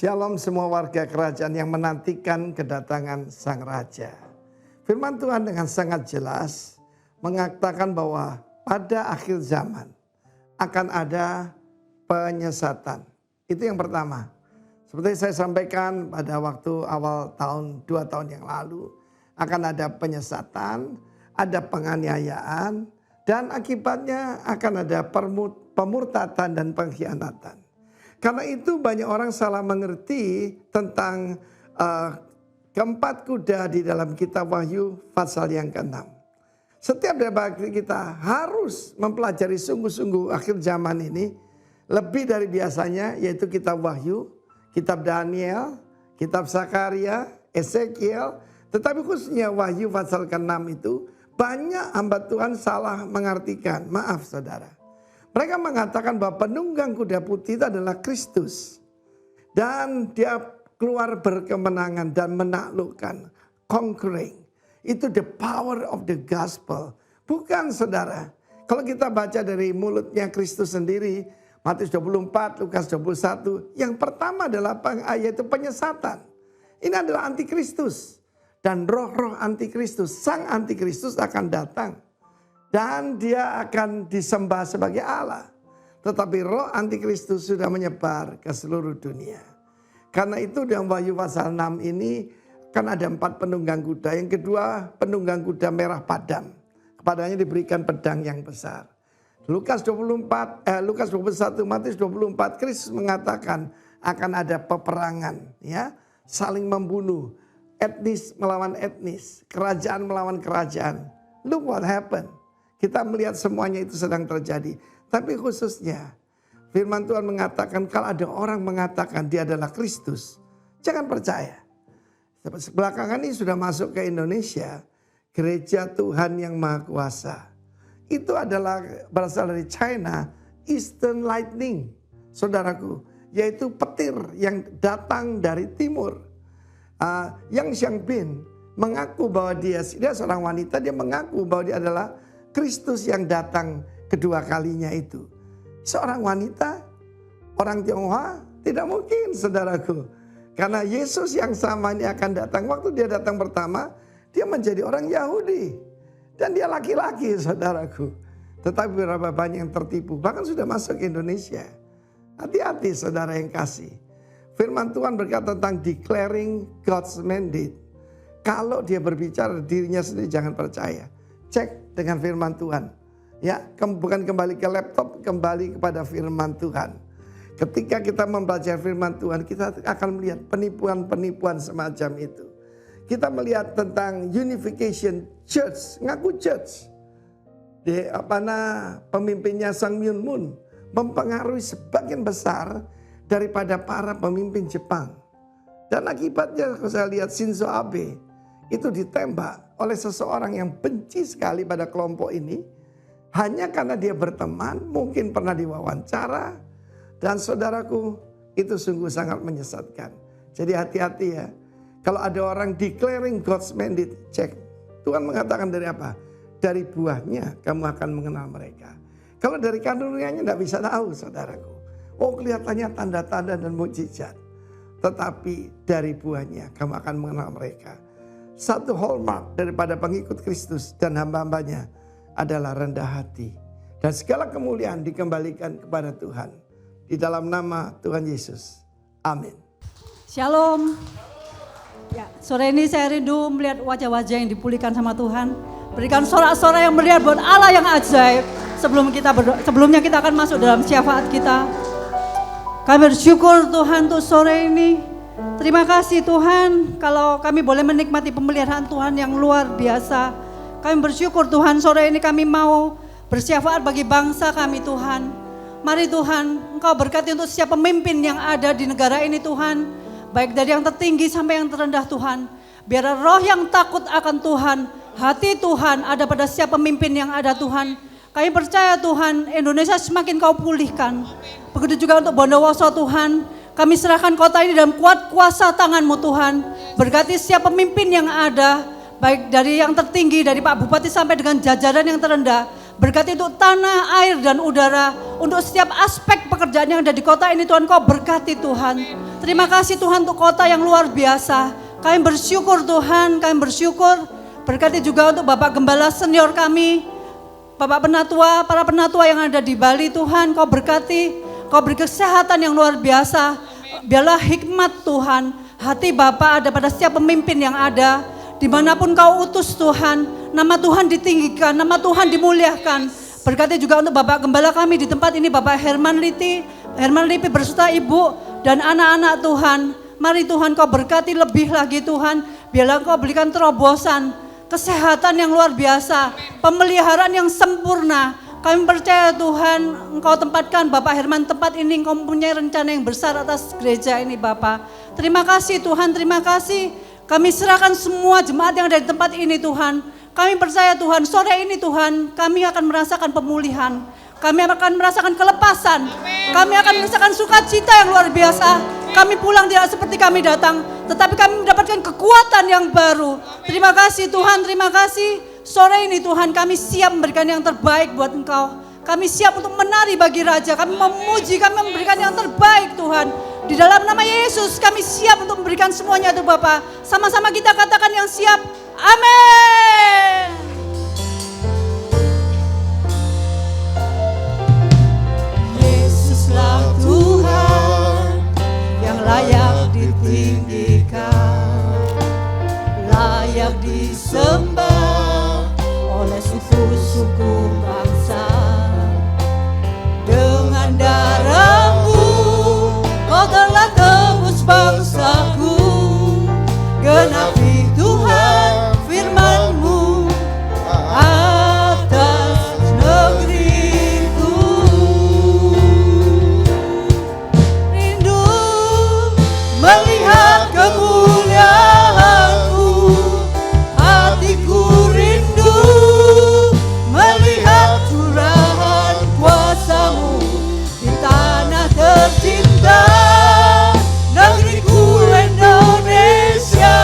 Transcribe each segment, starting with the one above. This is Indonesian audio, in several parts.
Shalom semua warga kerajaan yang menantikan kedatangan Sang Raja. Firman Tuhan dengan sangat jelas mengatakan bahwa pada akhir zaman akan ada penyesatan. Itu yang pertama. Seperti saya sampaikan pada waktu awal tahun 2 tahun yang lalu, akan ada penyesatan, ada penganiayaan, dan akibatnya akan ada pemurtatan dan pengkhianatan. Karena itu banyak orang salah mengerti tentang keempat kuda di dalam kitab Wahyu pasal yang ke-6. Setiap dari kita harus mempelajari sungguh-sungguh akhir zaman ini lebih dari biasanya, yaitu kitab Wahyu, kitab Daniel, kitab Zakaria, Ezekiel. Tetapi khususnya Wahyu pasal ke-6 itu banyak hamba Tuhan salah mengartikan. Maaf saudara. Mereka mengatakan bahwa penunggang kuda putih itu adalah Kristus. Dan dia keluar berkemenangan dan menaklukkan. Conquering. Itu the power of the gospel. Bukan saudara. Kalau kita baca dari mulutnya Kristus sendiri. Matius 24, Lukas 21. Yang pertama adalah yaitu penyesatan. Ini adalah antikristus. Dan roh-roh antikristus. Sang antikristus akan datang. Dan dia akan disembah sebagai Allah. Tetapi roh antikristus sudah menyebar ke seluruh dunia. Karena itu dalam Wahyu pasal 6 ini kan ada 4 penunggang kuda. Yang kedua penunggang kuda merah padam. Kepadanya diberikan pedang yang besar. Lukas 21, Matius 24, Kristus mengatakan akan ada peperangan. Ya, saling membunuh. Etnis melawan etnis. Kerajaan melawan kerajaan. Look what happened. Kita melihat semuanya itu sedang terjadi. Tapi khususnya firman Tuhan mengatakan kalau ada orang mengatakan dia adalah Kristus. Jangan percaya. Belakangan ini sudah masuk ke Indonesia. Gereja Tuhan yang Maha Kuasa. Itu adalah berasal dari China. Eastern Lightning. Saudaraku. Yaitu petir yang datang dari timur. Yang Xiangbin mengaku bahwa dia seorang wanita. Dia mengaku bahwa dia adalah Kristus yang datang kedua kalinya itu. Seorang wanita, orang Tionghoa, tidak mungkin saudaraku. Karena Yesus yang sama ini akan datang. Waktu dia datang pertama, dia menjadi orang Yahudi. Dan dia laki-laki saudaraku. Tetapi berapa banyak yang tertipu. Bahkan sudah masuk ke Indonesia. Hati-hati saudara yang kasih. Firman Tuhan berkata tentang declaring God's mandate. Kalau dia berbicara dirinya sendiri jangan percaya. Cek dengan firman Tuhan. Ya, bukan kembali ke laptop, kembali kepada firman Tuhan. Ketika kita membaca firman Tuhan, kita akan melihat penipuan-penipuan semacam itu. Kita melihat tentang unification church, ngaku church. Pemimpinnya Sang Myung Moon mempengaruhi sebagian besar daripada para pemimpin Jepang. Dan akibatnya saya lihat Shinzo Abe itu ditembak oleh seseorang yang benci sekali pada kelompok ini. Hanya karena dia berteman, mungkin pernah diwawancara. Dan saudaraku, itu sungguh sangat menyesatkan. Jadi hati-hati ya. Kalau ada orang declaring God's mandate, cek. Tuhan mengatakan dari apa? Dari buahnya kamu akan mengenal mereka. Kalau dari kanunannya tidak bisa tahu, saudaraku. Oh, kelihatannya tanda-tanda dan mukjizat. Tetapi dari buahnya kamu akan mengenal mereka. Satu hallmark daripada pengikut Kristus dan hamba-hambanya adalah rendah hati. Dan segala kemuliaan dikembalikan kepada Tuhan. Di dalam nama Tuhan Yesus. Amin. Shalom. Ya, sore ini saya rindu melihat wajah-wajah yang dipulihkan sama Tuhan. Berikan sorak-sorai yang melihat buat Allah yang ajaib. Sebelumnya kita akan masuk dalam syafaat kita. Kami bersyukur Tuhan untuk sore ini. Terima kasih Tuhan kalau kami boleh menikmati pemeliharaan Tuhan yang luar biasa. Kami bersyukur Tuhan sore ini kami mau bersyafaat bagi bangsa kami Tuhan. Mari Tuhan, Engkau berkati untuk setiap pemimpin yang ada di negara ini Tuhan. Baik dari yang tertinggi sampai yang terendah Tuhan. Biar roh yang takut akan Tuhan, hati Tuhan ada pada setiap pemimpin yang ada Tuhan. Kami percaya Tuhan, Indonesia semakin Kau pulihkan. Begitu juga untuk Bondowoso Tuhan. Kami serahkan kota ini dalam kuat kuasa tangan-Mu Tuhan. Berkati setiap pemimpin yang ada, baik dari yang tertinggi, dari Pak Bupati sampai dengan jajaran yang terendah. Berkati untuk tanah, air, dan udara. Untuk setiap aspek pekerjaan yang ada di kota ini Tuhan, Kau berkati Tuhan. Terima kasih Tuhan untuk kota yang luar biasa. Kami bersyukur Tuhan, kami bersyukur. Berkati juga untuk Bapak Gembala senior kami, Bapak Penatua, para penatua yang ada di Bali Tuhan. Kau berkati, Kau beri kesehatan yang luar biasa. Biarlah hikmat Tuhan, hati Bapak ada pada setiap pemimpin yang ada. Dimanapun Kau utus Tuhan, nama Tuhan ditinggikan, nama Tuhan dimuliakan. Berkati juga untuk Bapak Gembala kami di tempat ini, Bapak Herman Lipi berserta Ibu dan anak-anak Tuhan. Mari Tuhan Kau berkati lebih lagi Tuhan. Biarlah Kau berikan terobosan, kesehatan yang luar biasa, pemeliharaan yang sempurna. Kami percaya Tuhan, Engkau tempatkan Bapak Herman tempat ini, Engkau mempunyai rencana yang besar atas gereja ini Bapak. Terima kasih Tuhan, terima kasih. Kami serahkan semua jemaat yang ada di tempat ini Tuhan. Kami percaya Tuhan, sore ini Tuhan, kami akan merasakan pemulihan. Kami akan merasakan kelepasan. Kami akan merasakan sukacita yang luar biasa. Kami pulang tidak seperti kami datang, tetapi kami mendapatkan kekuatan yang baru. Terima kasih Tuhan, terima kasih. Sore ini Tuhan, kami siap memberikan yang terbaik buat Engkau. Kami siap untuk menari bagi Raja. Kami memuji, kami memberikan yang terbaik Tuhan. Di dalam nama Yesus kami siap untuk memberikan semuanya untuk Bapa. Sama-sama kita katakan yang siap. Amin. Yesuslah Tuhan yang layak ditinggikan, layak disembah oleh suku-suku bangsa. Dengan darah-Mu Kau telah tebus bangsaku. Genapi Tuhan firman-Mu atas negeriku. Rindu melihat kemuliaan-Mu, hatiku rindu melihat curahan kuasa-Mu di tanah tercinta, negeriku Indonesia.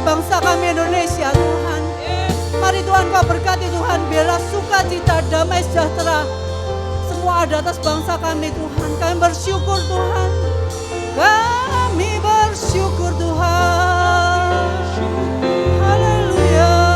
bangsa kami Indonesia Tuhan. Mari Tuhan Kau berkati Tuhan, biarlah sukacita, damai sejahtera semua ada atas bangsa kami Tuhan. Kami bersyukur Tuhan, kami bersyukur Tuhan. Haleluya.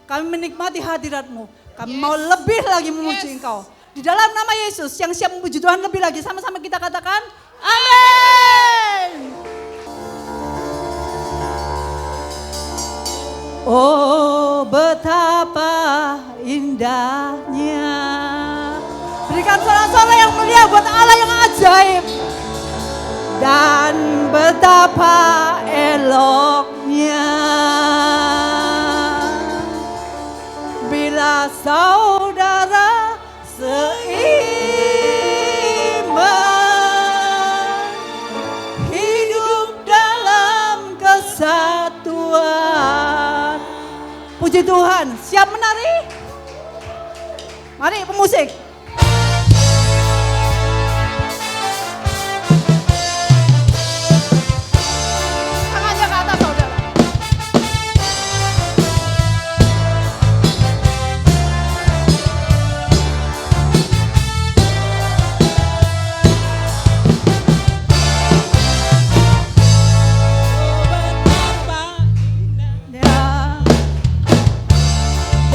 Kami menikmati hadirat-Mu. Kami mau lebih lagi memuji Engkau. Di dalam nama Yesus yang siap memuji Tuhan lebih lagi. Sama-sama kita katakan, amin. Oh betapa indahnya. Berikan suara-suara yang mulia buat Allah yang ajaib. dan betapa eloknya bila saudara seiman hidup dalam kesatuan. Puji Tuhan, siap menari? Mari pemusik. Tangannya ke atas saudara.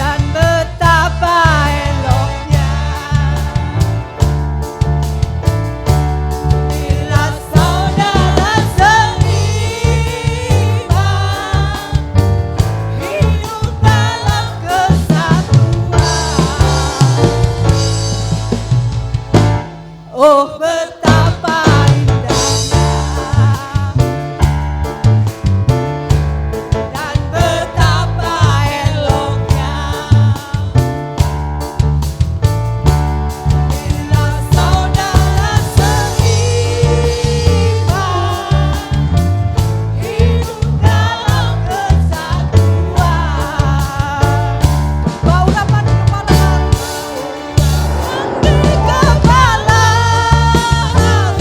Dan betapa eloknya bila saudara seiman hidup dalam kesatuan. Oh betapa indahnya dan betapa eloknya bila saudara seiman hidup dalam kesatuan. Bau urapan di kepala, di kepala yang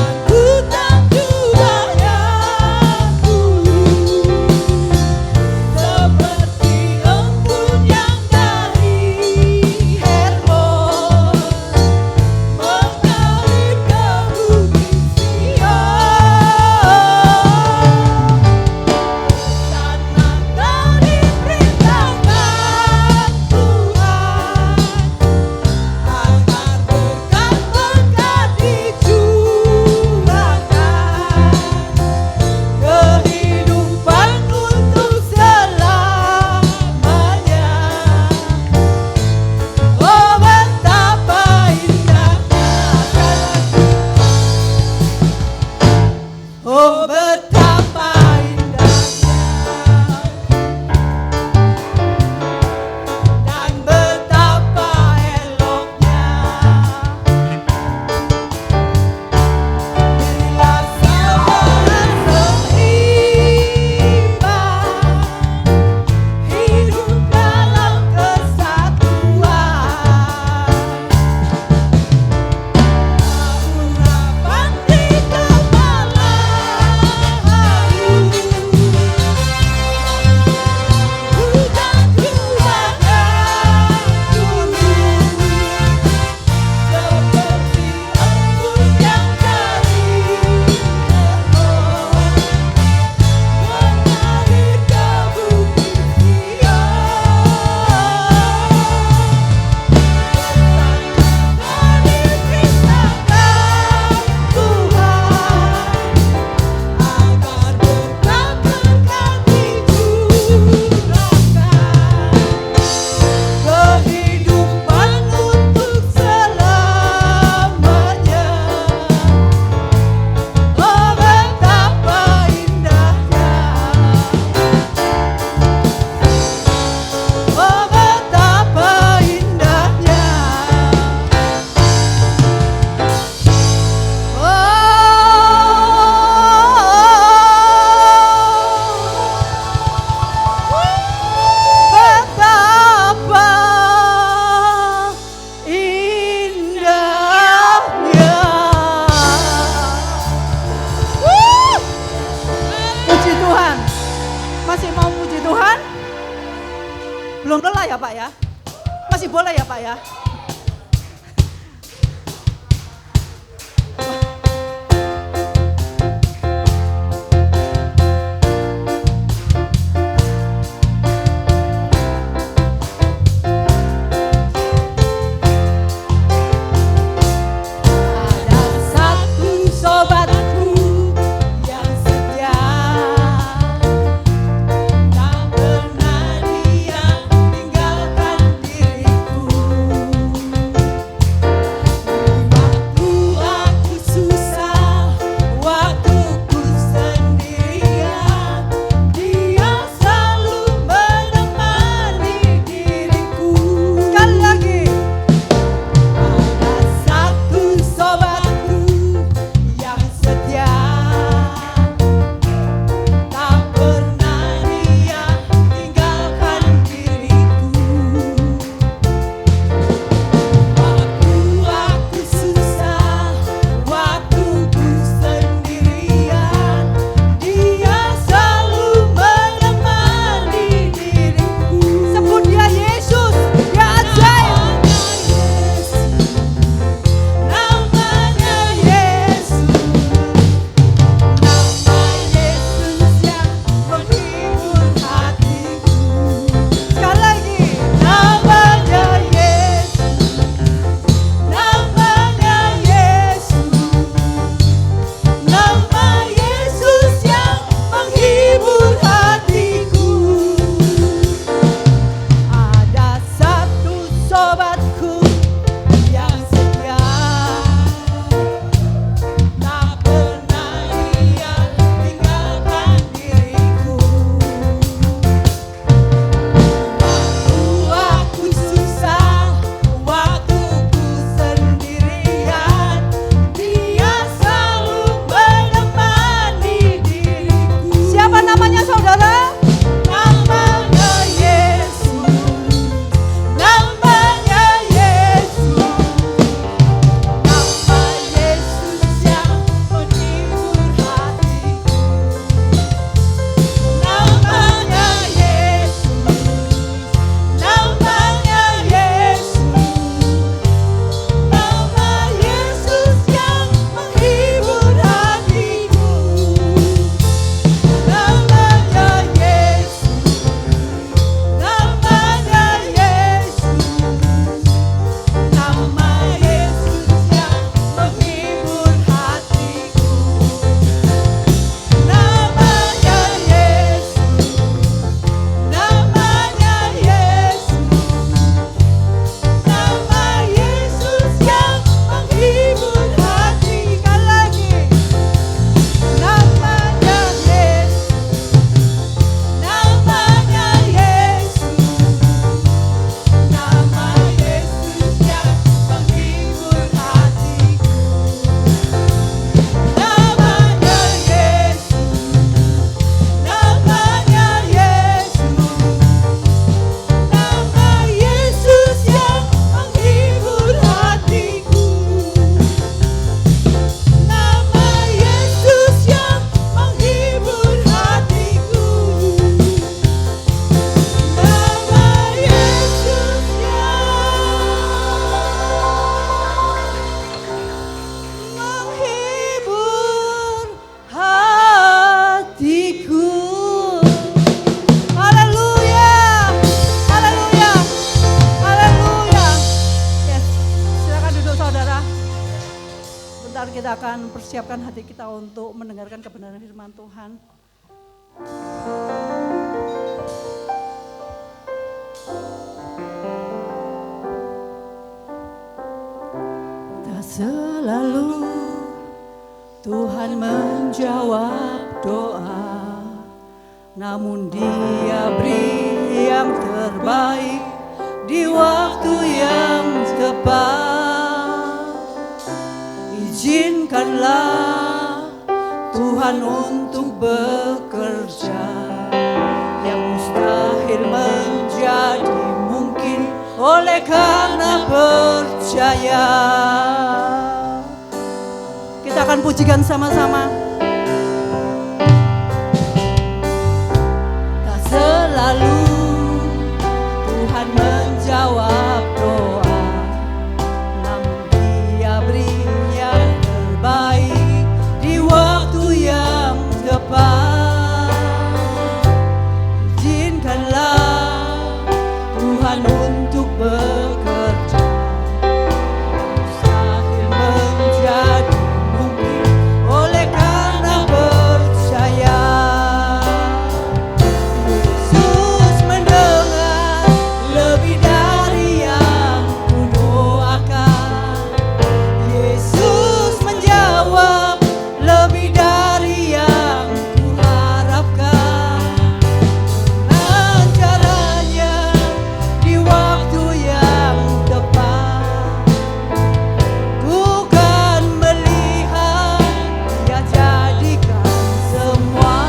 pedang jubahnya seperti embun yang dari Hermon mengalir ke bukit Belum lelah ya Pak ya? Masih boleh ya Pak ya? Tak pernah dia tinggalkan diriku. persiapkan hati kita untuk mendengarkan kebenaran firman Tuhan. Tak selalu Tuhan menjawab doa, namun Dia beri yang terbaik di waktu yang tepat. Izinkanlah Tuhan untuk bekerja, yang mustahil menjadi mungkin oleh karena percaya. Kita akan pujikan sama-sama. Tak selalu Tuhan menjawab doa, namun Dia beri yang terbaik di waktu yang tepat. Izinkanlah Tuhan untuk bekerja, mustahil menjadi mungkin oleh karena percaya. Yesus mendengar lebih dari yang ku doakan. Yesus menjawab lebih dari yang ku harapkan. Dengan caranya di waktu yang tepat, ku kan melihat Dia jadikan semua.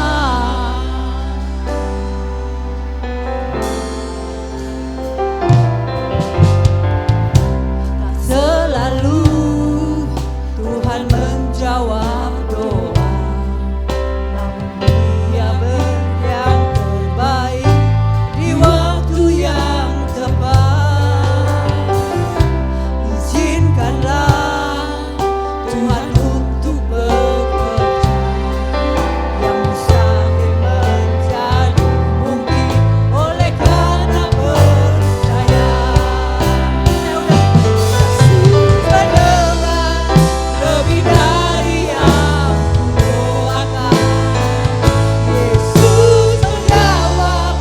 Tak selalu Tuhan menjawab doa, namun Dia beri yang terbaik di waktu yang tepat. Izinkanlah Tuhan untuk bekerja, yang mustahil menjadi mungkin oleh karena percaya. Yesus mendengar lebih dari yang ku doakan. Yesus menjawab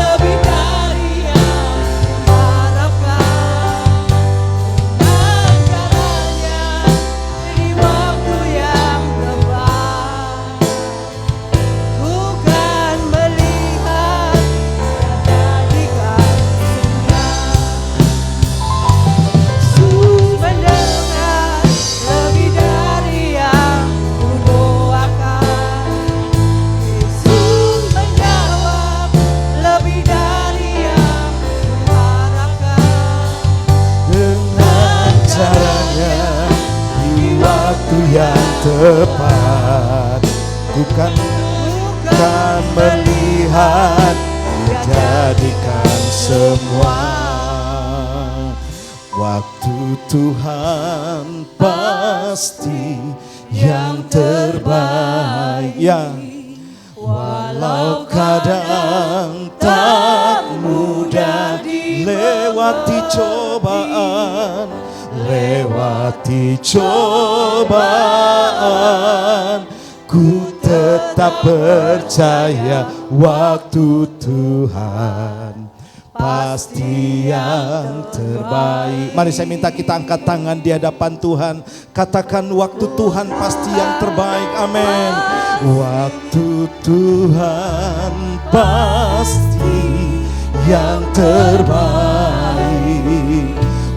lebih dari yang ku harapkan. Dengan caranya di waktu yang tepat, ku kan melihat Dia jadikan semua. Yesus mendengar lebih dari yang ku doakan. Yesus menjawab lebih dari yang ku harapkan. Dengan caranya di waktu yang tepat, ku kan melihat jadikan semua. Waktu Tuhan pasti yang terbaik, walau kadang tak mudah lewati cobaan, ku tetap percaya waktu Tuhan pasti yang terbaik. Mari saya minta kita angkat tangan di hadapan Tuhan. Katakan waktu Tuhan pasti yang terbaik. Amin. Waktu Tuhan pasti yang terbaik,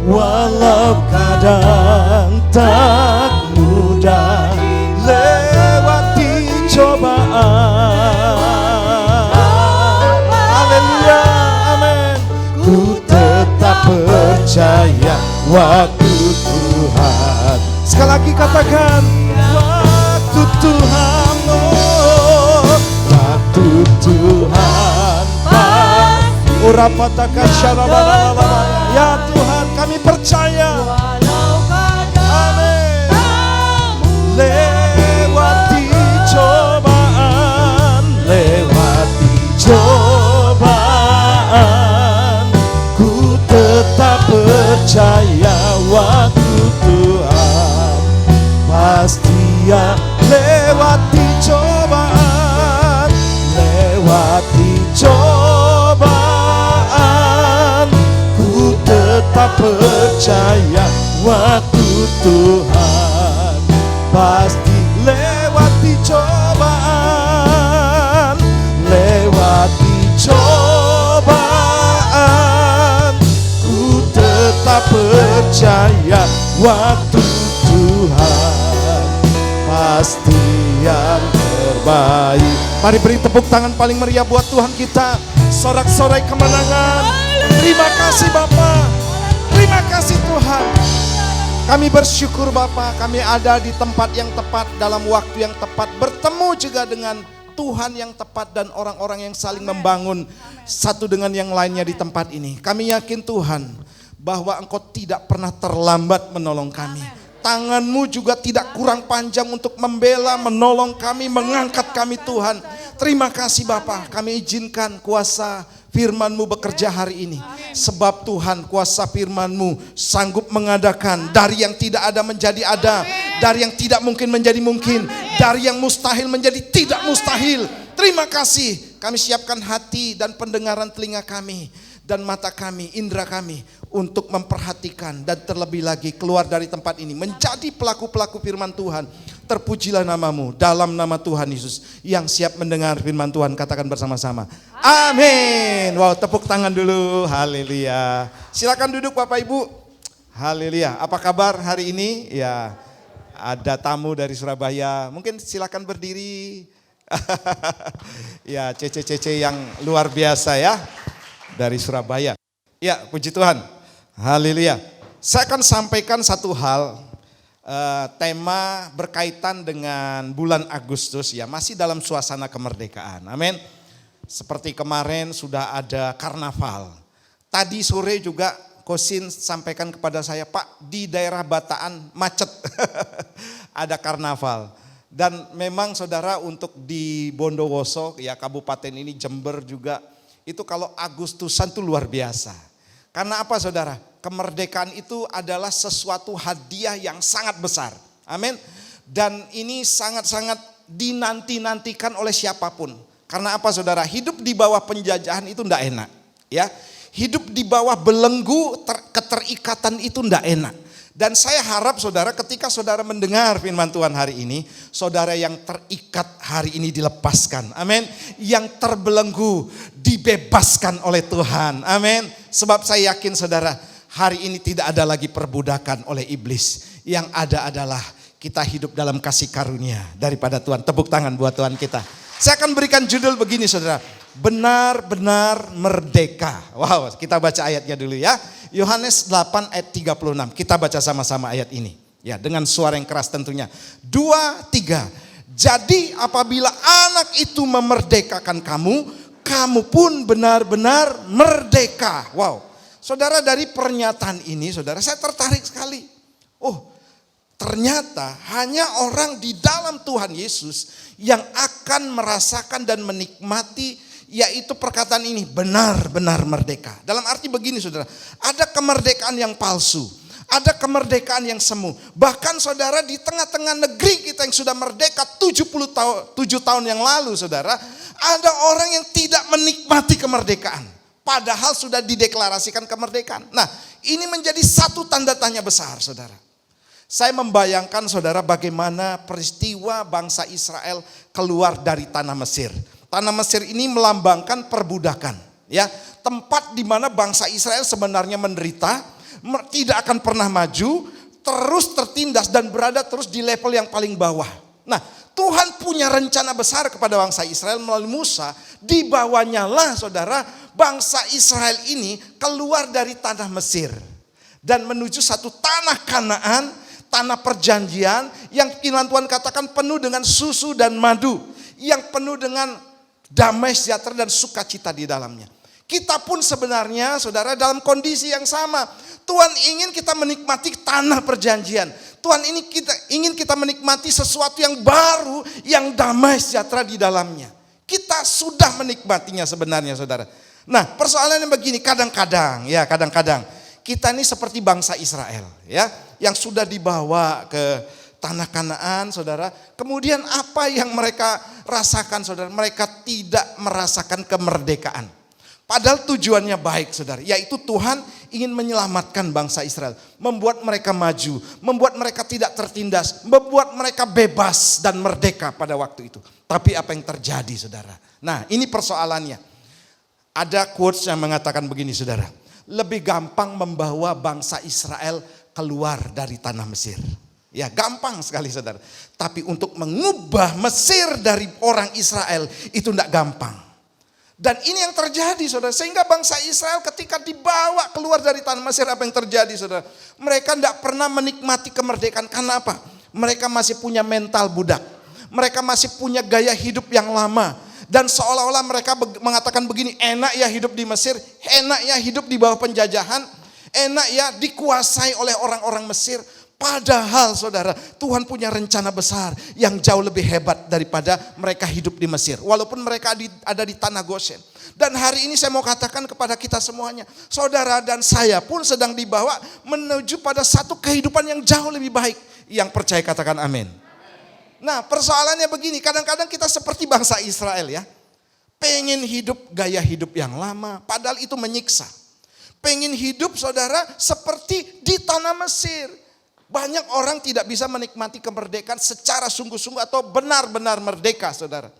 walau kadang tak mudah lewati cobaan. Haleluya, amin. Ku tetap percaya waktu Tuhan. Sekali lagi katakan waktu Tuhan, oh, waktu Tuhan pasti. Urapatakan syarabalala. Ya Tuhan, kami percaya. Amin. Lewati cobaan, ku tetap percaya waktu Tuhan pasti setia lewati cobaan, lewati cobaan, ku tetap percaya waktu Tuhan pasti lewati cobaan, lewati cobaan, ku tetap percaya waktu Tuhan pasti yang terbaik. Mari beri tepuk tangan paling meriah buat Tuhan kita. Sorak-sorai kemenangan. Terima kasih Bapa. Terima kasih Tuhan. Kami bersyukur Bapa, kami ada di tempat yang tepat, dalam waktu yang tepat, bertemu juga dengan Tuhan yang tepat dan orang-orang yang saling membangun satu dengan yang lainnya di tempat ini. Kami yakin Tuhan bahwa Engkau tidak pernah terlambat menolong kami. Tangan-Mu juga tidak kurang panjang untuk membela, menolong kami, mengangkat kami Tuhan. Terima kasih Bapa, kami izinkan kuasa firman-Mu bekerja hari ini. Sebab Tuhan, kuasa firman-Mu sanggup mengadakan dari yang tidak ada menjadi ada, dari yang tidak mungkin menjadi mungkin, dari yang mustahil menjadi tidak mustahil. Terima kasih, kami siapkan hati dan pendengaran telinga kami dan mata kami, indera kami untuk memperhatikan dan terlebih lagi keluar dari tempat ini menjadi pelaku-pelaku firman Tuhan. Terpujilah nama-Mu dalam nama Tuhan Yesus. Yang siap mendengar firman Tuhan katakan bersama-sama, amin. Wow, tepuk tangan dulu, haleluya. Silakan duduk Bapak Ibu. Haleluya. Apa kabar hari ini? Ya, ada tamu dari Surabaya. Mungkin silakan berdiri. Ya, cece-cece yang luar biasa ya, dari Surabaya. Ya, puji Tuhan. Haleluya. Saya akan sampaikan satu hal. Tema berkaitan dengan bulan Agustus ya, masih dalam suasana kemerdekaan. Amin. Seperti kemarin sudah ada karnaval. Tadi sore juga Kosin sampaikan kepada saya, Pak, di daerah Bataan macet. Ada karnaval. Dan memang saudara, untuk di Bondowoso ya, kabupaten ini, Jember juga, itu kalau Agustusan itu luar biasa. Karena apa saudara? Kemerdekaan itu adalah sesuatu hadiah yang sangat besar. Amin. Dan ini sangat-sangat dinanti-nantikan oleh siapapun. Karena apa saudara? Hidup di bawah penjajahan itu enggak enak. Ya, hidup di bawah belenggu keterikatan itu enggak enak. Dan saya harap saudara, ketika saudara mendengar firman Tuhan hari ini, saudara yang terikat hari ini dilepaskan. Amin. Yang terbelenggu dibebaskan oleh Tuhan. Amin. Sebab saya yakin saudara, hari ini tidak ada lagi perbudakan oleh iblis. Yang ada adalah kita hidup dalam kasih karunia daripada Tuhan. Tepuk tangan buat Tuhan kita. Saya akan berikan judul begini saudara, benar-benar merdeka. Wow, kita baca ayatnya dulu ya. Yohanes 8 ayat 36. Kita baca sama-sama ayat ini. Ya, dengan suara yang keras tentunya. 2, 3. Jadi apabila anak itu memerdekakan kamu, kamu pun benar-benar merdeka. Wow. Saudara, dari pernyataan ini saudara, saya tertarik sekali. Oh, ternyata hanya orang di dalam Tuhan Yesus yang akan merasakan dan menikmati, yaitu perkataan ini, benar-benar merdeka. Dalam arti begini saudara, ada kemerdekaan yang palsu, ada kemerdekaan yang semu. Bahkan saudara, di tengah-tengah negeri kita yang sudah merdeka 7 tahun yang lalu saudara, ada orang yang tidak menikmati kemerdekaan. Padahal sudah dideklarasikan kemerdekaan. Nah, ini menjadi satu tanda tanya besar saudara. Saya membayangkan saudara bagaimana peristiwa bangsa Israel keluar dari tanah Mesir. Tanah Mesir ini melambangkan perbudakan, ya, tempat di mana bangsa Israel sebenarnya menderita, tidak akan pernah maju, terus tertindas dan berada terus di level yang paling bawah. Nah, Tuhan punya rencana besar kepada bangsa Israel melalui Musa. Dibawanya lah saudara, bangsa Israel ini keluar dari tanah Mesir dan menuju satu tanah Kanaan, tanah perjanjian yang firman Tuhan katakan penuh dengan susu dan madu, yang penuh dengan damai sejahtera dan sukacita di dalamnya. Kita pun sebenarnya saudara dalam kondisi yang sama. Tuhan ingin kita menikmati tanah perjanjian. Tuhan ingin kita menikmati sesuatu yang baru, yang damai sejahtera di dalamnya. Kita sudah menikmatinya sebenarnya saudara. Nah, persoalannya begini, kadang-kadang kita ini seperti bangsa Israel ya, yang sudah dibawa ke tanah Kanaan, saudara. Kemudian apa yang mereka rasakan, saudara? Mereka tidak merasakan kemerdekaan. Padahal tujuannya baik, saudara. Yaitu Tuhan ingin menyelamatkan bangsa Israel. Membuat mereka maju, membuat mereka tidak tertindas, membuat mereka bebas dan merdeka pada waktu itu. Tapi apa yang terjadi, saudara? Nah, ini persoalannya. Ada quotes yang mengatakan begini, saudara. Lebih gampang membawa bangsa Israel keluar dari tanah Mesir. Ya, gampang sekali, saudara. Tapi untuk mengubah Mesir dari orang Israel itu tidak gampang. Dan ini yang terjadi, saudara. Sehingga bangsa Israel ketika dibawa keluar dari tanah Mesir, apa yang terjadi, saudara? Mereka tidak pernah menikmati kemerdekaan. Karena apa? Mereka masih punya mental budak. Mereka masih punya gaya hidup yang lama. Dan seolah-olah mereka mengatakan begini, enak ya hidup di Mesir, enak ya hidup di bawah penjajahan, enak ya dikuasai oleh orang-orang Mesir. Padahal, saudara, Tuhan punya rencana besar yang jauh lebih hebat daripada mereka hidup di Mesir. Walaupun mereka ada di tanah Goshen. Dan hari ini saya mau katakan kepada kita semuanya, saudara dan saya pun sedang dibawa menuju pada satu kehidupan yang jauh lebih baik. Yang percaya katakan amin. Nah, persoalannya begini, kadang-kadang kita seperti bangsa Israel ya. Pengen hidup gaya hidup yang lama, padahal itu menyiksa. Pengen hidup, saudara, seperti di tanah Mesir. Banyak orang tidak bisa menikmati kemerdekaan secara sungguh-sungguh atau benar-benar merdeka, saudara.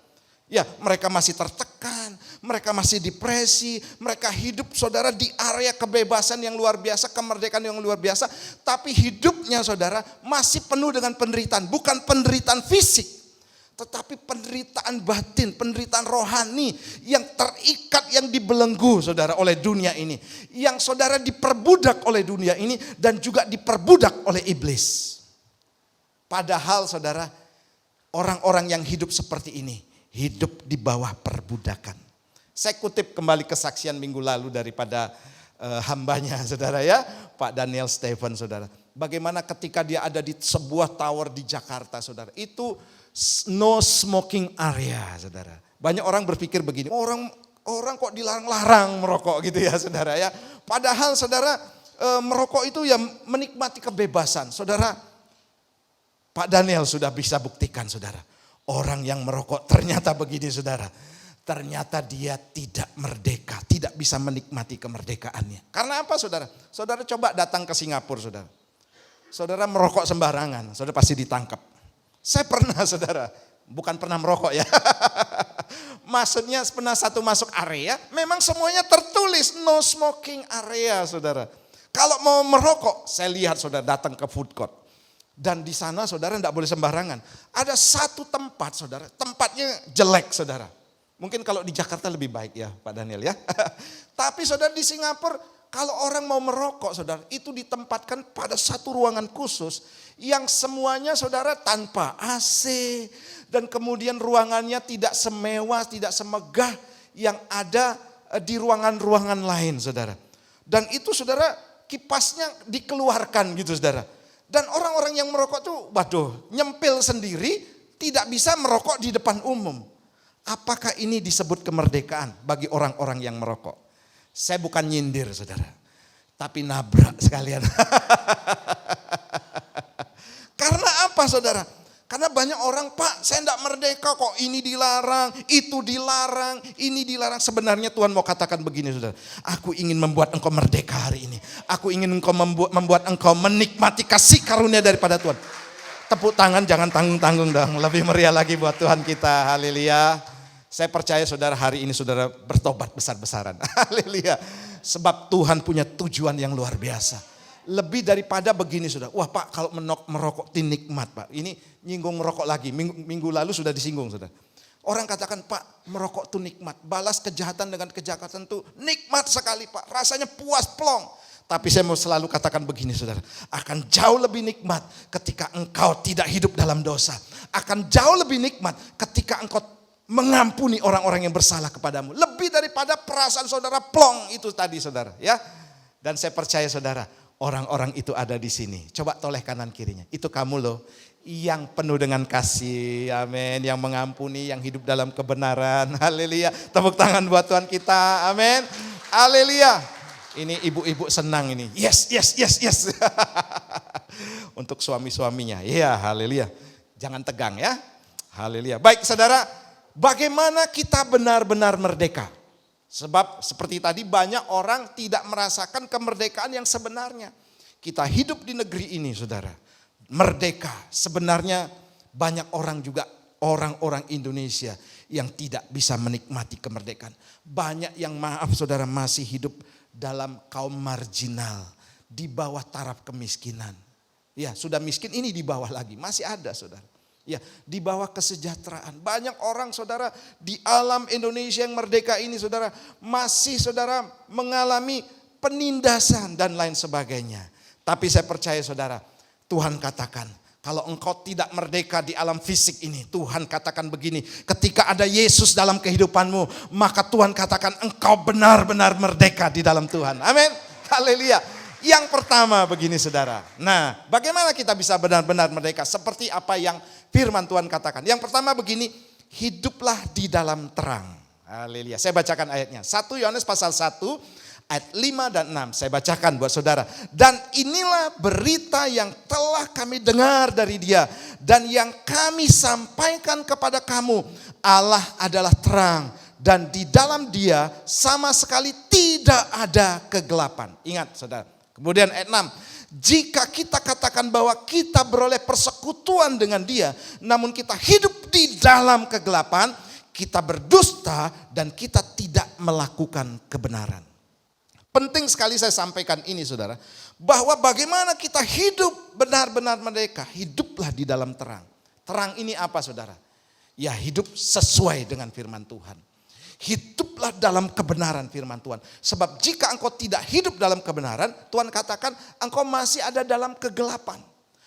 Ya, mereka masih tertekan, mereka masih depresi, mereka hidup, saudara, di area kebebasan yang luar biasa, kemerdekaan yang luar biasa. Tapi hidupnya, saudara, masih penuh dengan penderitaan. Bukan penderitaan fisik, tetapi penderitaan batin, penderitaan rohani yang terikat, yang dibelenggu, saudara, oleh dunia ini. Yang saudara diperbudak oleh dunia ini dan juga diperbudak oleh iblis. Padahal, saudara, orang-orang yang hidup seperti ini, hidup di bawah perbudakan. Saya kutip kembali kesaksian minggu lalu daripada hambanya, saudara ya, Pak Daniel Stephen, saudara. Bagaimana ketika dia ada di sebuah tower di Jakarta, saudara. Itu no smoking area, saudara. Banyak orang berpikir begini, orang kok dilarang-larang merokok gitu ya, saudara ya. Padahal, saudara, merokok itu ya menikmati kebebasan. Saudara, Pak Daniel sudah bisa buktikan, saudara. Orang yang merokok ternyata begini, saudara. Ternyata dia tidak merdeka, tidak bisa menikmati kemerdekaannya. Karena apa, saudara? Saudara coba datang ke Singapura, saudara. Saudara merokok sembarangan, saudara pasti ditangkap. Saya pernah, saudara, bukan pernah merokok ya. Maksudnya pernah satu masuk area, memang semuanya tertulis no smoking area, saudara. Kalau mau merokok, saya lihat, saudara, datang ke food court. Dan di sana, saudara, tidak boleh sembarangan. Ada satu tempat, saudara, tempatnya jelek, saudara. Mungkin kalau di Jakarta lebih baik ya, Pak Daniel ya. Tapi, saudara, di Singapura, kalau orang mau merokok, saudara, itu ditempatkan pada satu ruangan khusus yang semuanya, saudara, tanpa AC. Dan kemudian ruangannya tidak semewah, tidak semegah yang ada di ruangan-ruangan lain, saudara. Dan itu, saudara, kipasnya dikeluarkan gitu, saudara. Dan orang-orang yang merokok tuh, waduh, nyempil sendiri, tidak bisa merokok di depan umum. Apakah ini disebut kemerdekaan bagi orang-orang yang merokok? Saya bukan nyindir, saudara, tapi nabrak sekalian. Karena apa, saudara? Karena banyak orang, Pak, saya tidak merdeka kok, ini dilarang, itu dilarang, ini dilarang. Sebenarnya Tuhan mau katakan begini, saudara. Aku ingin membuat engkau merdeka hari ini. Aku ingin engkau membuat engkau menikmati kasih karunia daripada Tuhan. Tepuk tangan, jangan tanggung-tanggung dong. Lebih meriah lagi buat Tuhan kita, haleluya. Saya percaya, saudara, hari ini saudara bertobat besar-besaran. Haleluya. Sebab Tuhan punya tujuan yang luar biasa. Lebih daripada begini, saudara. Wah, Pak, kalau merokok itu nikmat, Pak. Ini nyinggung merokok lagi. Minggu lalu sudah disinggung, saudara. Orang katakan, Pak, merokok itu nikmat. Balas kejahatan dengan kejahatan itu nikmat sekali, Pak. Rasanya puas plong. Tapi saya mau selalu katakan begini, saudara. Akan jauh lebih nikmat ketika engkau tidak hidup dalam dosa. Akan jauh lebih nikmat ketika engkau mengampuni orang-orang yang bersalah kepadamu. Lebih daripada perasaan saudara plong itu tadi, saudara. Ya. Dan saya percaya, saudara, orang-orang itu ada di sini. Coba toleh kanan kirinya. Itu kamu loh yang penuh dengan kasih. Amin. Yang mengampuni, yang hidup dalam kebenaran. Haleluya. Tepuk tangan buat Tuhan kita. Amin. Haleluya. Ini ibu-ibu senang ini. Yes, yes, yes, yes. untuk suami-suaminya. Iya, haleluya. Jangan tegang ya. Haleluya. Baik saudara, bagaimana kita benar-benar merdeka? Sebab seperti tadi banyak orang tidak merasakan kemerdekaan yang sebenarnya. Kita hidup di negeri ini saudara, merdeka. Sebenarnya banyak orang juga, orang-orang Indonesia yang tidak bisa menikmati kemerdekaan. Banyak yang maaf saudara masih hidup dalam kaum marginal, di bawah taraf kemiskinan. Ya sudah miskin ini di bawah lagi, masih ada saudara. Ya di bawah kesejahteraan. Banyak orang saudara di alam Indonesia yang merdeka ini saudara, masih saudara mengalami penindasan dan lain sebagainya. Tapi saya percaya saudara, Tuhan katakan, kalau engkau tidak merdeka di alam fisik ini, Tuhan katakan begini, ketika ada Yesus dalam kehidupanmu, maka Tuhan katakan engkau benar-benar merdeka di dalam Tuhan. Amin. Haleluya. Yang pertama begini saudara. Nah, bagaimana kita bisa benar-benar merdeka? Seperti apa yang firman Tuhan katakan. Yang pertama begini, hiduplah di dalam terang. Haleluya. Saya bacakan ayatnya. 1 Yohanes pasal 1 ayat 5 dan 6. Saya bacakan buat saudara. Dan inilah berita yang telah kami dengar dari Dia dan yang kami sampaikan kepada kamu. Allah adalah terang dan di dalam Dia sama sekali tidak ada kegelapan. Ingat saudara. Kemudian ayat 6, jika kita katakan bahwa kita beroleh persekutuan dengan Dia, namun kita hidup di dalam kegelapan, kita berdusta dan kita tidak melakukan kebenaran. Penting sekali saya sampaikan ini saudara, bahwa bagaimana kita hidup benar-benar merdeka, hiduplah di dalam terang. Terang ini apa saudara? Ya hidup sesuai dengan firman Tuhan. Hiduplah dalam kebenaran firman Tuhan. Sebab jika engkau tidak hidup dalam kebenaran, Tuhan katakan engkau masih ada dalam kegelapan.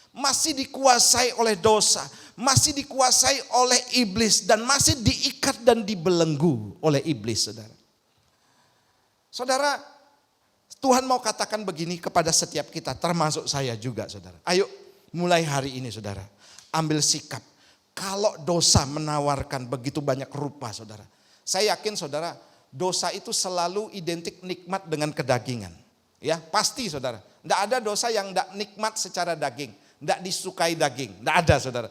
Masih dikuasai oleh dosa, masih dikuasai oleh iblis dan masih diikat dan dibelenggu oleh iblis saudara. Saudara, Tuhan mau katakan begini kepada setiap kita, termasuk saya juga saudara. Ayo mulai hari ini saudara, ambil sikap. Kalau dosa menawarkan begitu banyak rupa saudara. Saya yakin saudara, dosa itu selalu identik nikmat dengan kedagingan. Ya, pasti saudara. Tidak ada dosa yang tidak nikmat secara daging, tidak disukai daging, tidak ada saudara.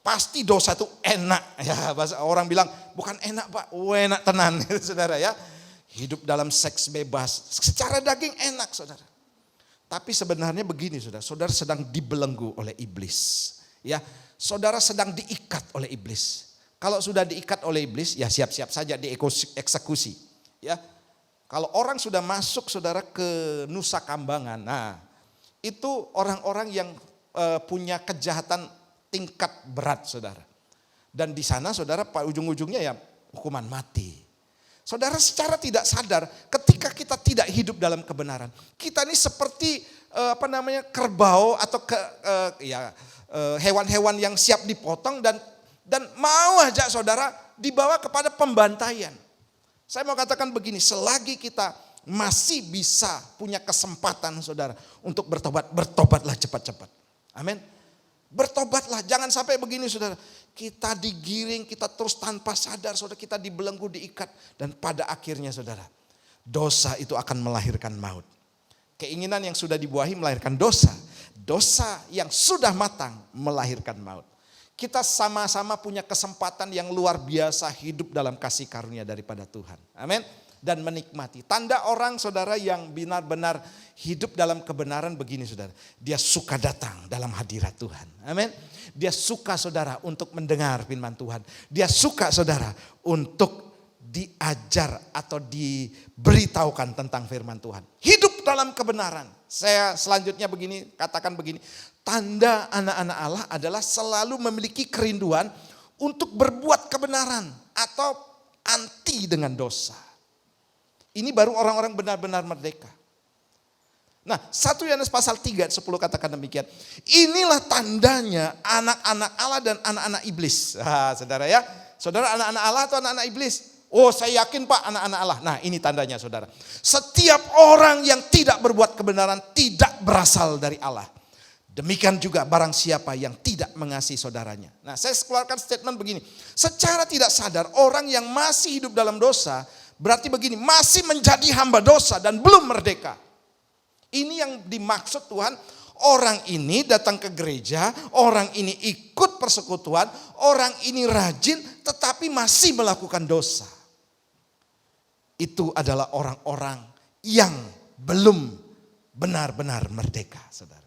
Pasti dosa itu enak. Ya, bahasa orang bilang bukan enak Pak, enak tenan saudara ya. Hidup dalam seks bebas, secara daging enak saudara. Tapi sebenarnya begini saudara, saudara sedang dibelenggu oleh iblis. Ya, saudara sedang diikat oleh iblis. Kalau sudah diikat oleh iblis, ya siap-siap saja dieksekusi. Ya, kalau orang sudah masuk saudara ke Nusa Kambangan, nah itu orang-orang yang punya kejahatan tingkat berat saudara. Dan di sana saudara ujung-ujungnya ya hukuman mati. Saudara secara tidak sadar, ketika kita tidak hidup dalam kebenaran, kita ini seperti kerbau atau hewan-hewan yang siap dipotong dan mau aja saudara dibawa kepada pembantaian. Saya mau katakan begini, selagi kita masih bisa punya kesempatan saudara untuk bertobat, bertobatlah cepat-cepat. Amin. Bertobatlah, jangan sampai begini saudara. Kita digiring, kita terus tanpa sadar saudara, kita dibelenggu, diikat. Dan pada akhirnya saudara, dosa itu akan melahirkan maut. Keinginan yang sudah dibuahi melahirkan dosa. Dosa yang sudah matang melahirkan maut. Kita sama-sama punya kesempatan yang luar biasa hidup dalam kasih karunia daripada Tuhan. Amin. Dan menikmati. Tanda orang saudara yang benar-benar hidup dalam kebenaran begini saudara. Dia suka datang dalam hadirat Tuhan. Amin. Dia suka saudara untuk mendengar firman Tuhan. Dia suka saudara untuk diajar atau diberitahukan tentang firman Tuhan. Hidup dalam kebenaran. Saya selanjutnya begini, katakan begini. Tanda anak-anak Allah adalah selalu memiliki kerinduan untuk berbuat kebenaran atau anti dengan dosa. Ini baru orang-orang benar-benar merdeka. Nah, 1 Yohanes pasal 3 ayat 10 katakan demikian. Inilah tandanya anak-anak Allah dan anak-anak iblis. Saudara ya, saudara anak-anak Allah atau anak-anak iblis? Oh saya yakin Pak anak-anak Allah. Nah ini tandanya saudara. Setiap orang yang tidak berbuat kebenaran tidak berasal dari Allah. Demikian juga barang siapa yang tidak mengasihi saudaranya. Nah saya keluarkan statement begini. Secara tidak sadar orang yang masih hidup dalam dosa berarti begini. Masih menjadi hamba dosa dan belum merdeka. Ini yang dimaksud Tuhan. Orang ini datang ke gereja, orang ini ikut persekutuan, orang ini rajin tetapi masih melakukan dosa. Itu adalah orang-orang yang belum benar-benar merdeka, saudara.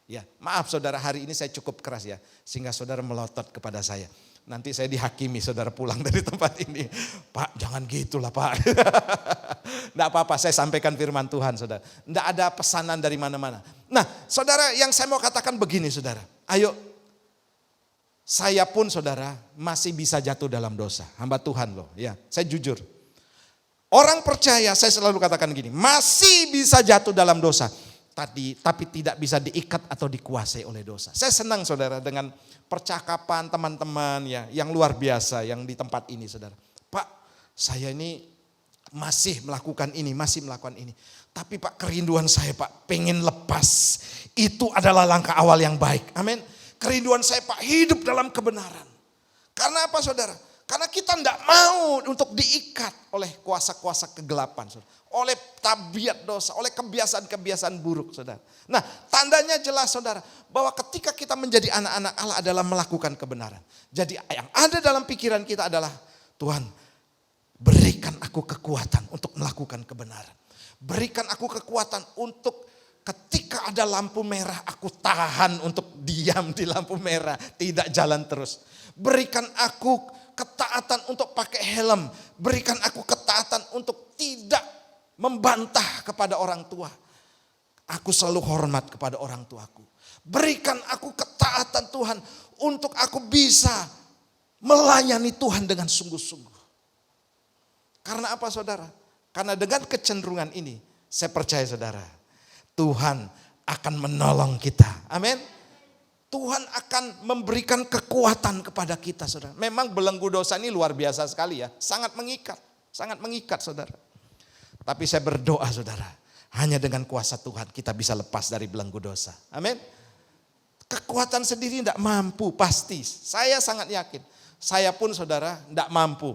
Ya, maaf saudara, hari ini saya cukup keras ya, sehingga saudara melotot kepada saya. Nanti saya dihakimi saudara pulang dari tempat ini. Pak, jangan gitulah Pak. Tidak apa-apa, saya sampaikan firman Tuhan saudara. Tidak ada pesanan dari mana-mana. Nah saudara, yang saya mau katakan begini saudara. Ayo, saya pun saudara masih bisa jatuh dalam dosa. Hamba Tuhan loh, ya saya jujur. Orang percaya, saya selalu katakan gini, masih bisa jatuh dalam dosa. Tapi tidak bisa diikat atau dikuasai oleh dosa. Saya senang saudara dengan percakapan teman-teman ya yang luar biasa yang di tempat ini saudara. Pak, saya ini masih melakukan ini, masih melakukan ini. Tapi Pak, kerinduan saya Pak, pengen lepas. Itu adalah langkah awal yang baik. Amin. Kerinduan saya Pak, hidup dalam kebenaran. Karena apa saudara? Karena kita tidak mau untuk diikat oleh kuasa-kuasa kegelapan, saudara. Oleh tabiat dosa, oleh kebiasaan-kebiasaan buruk, saudara. Nah, tandanya jelas, saudara, bahwa ketika kita menjadi anak-anak Allah adalah melakukan kebenaran. Jadi yang ada dalam pikiran kita adalah, Tuhan, berikan aku kekuatan untuk melakukan kebenaran. Berikan aku kekuatan untuk ketika ada lampu merah, aku tahan untuk diam di lampu merah, tidak jalan terus. Berikan aku ketaatan untuk pakai helm. Berikan aku ketaatan untuk tidak membantah kepada orang tua. Aku selalu hormat kepada orang tuaku. Berikan aku ketaatan Tuhan untuk aku bisa melayani Tuhan dengan sungguh-sungguh. Karena apa saudara? Karena dengan kecenderungan ini, saya percaya saudara, Tuhan akan menolong kita. Amin. Tuhan akan memberikan kekuatan kepada kita saudara. Memang belenggu dosa ini luar biasa sekali ya. Sangat mengikat saudara. Tapi saya berdoa saudara. Hanya dengan kuasa Tuhan kita bisa lepas dari belenggu dosa. Amin. Kekuatan sendiri tidak mampu pasti. Saya sangat yakin. Saya pun saudara tidak mampu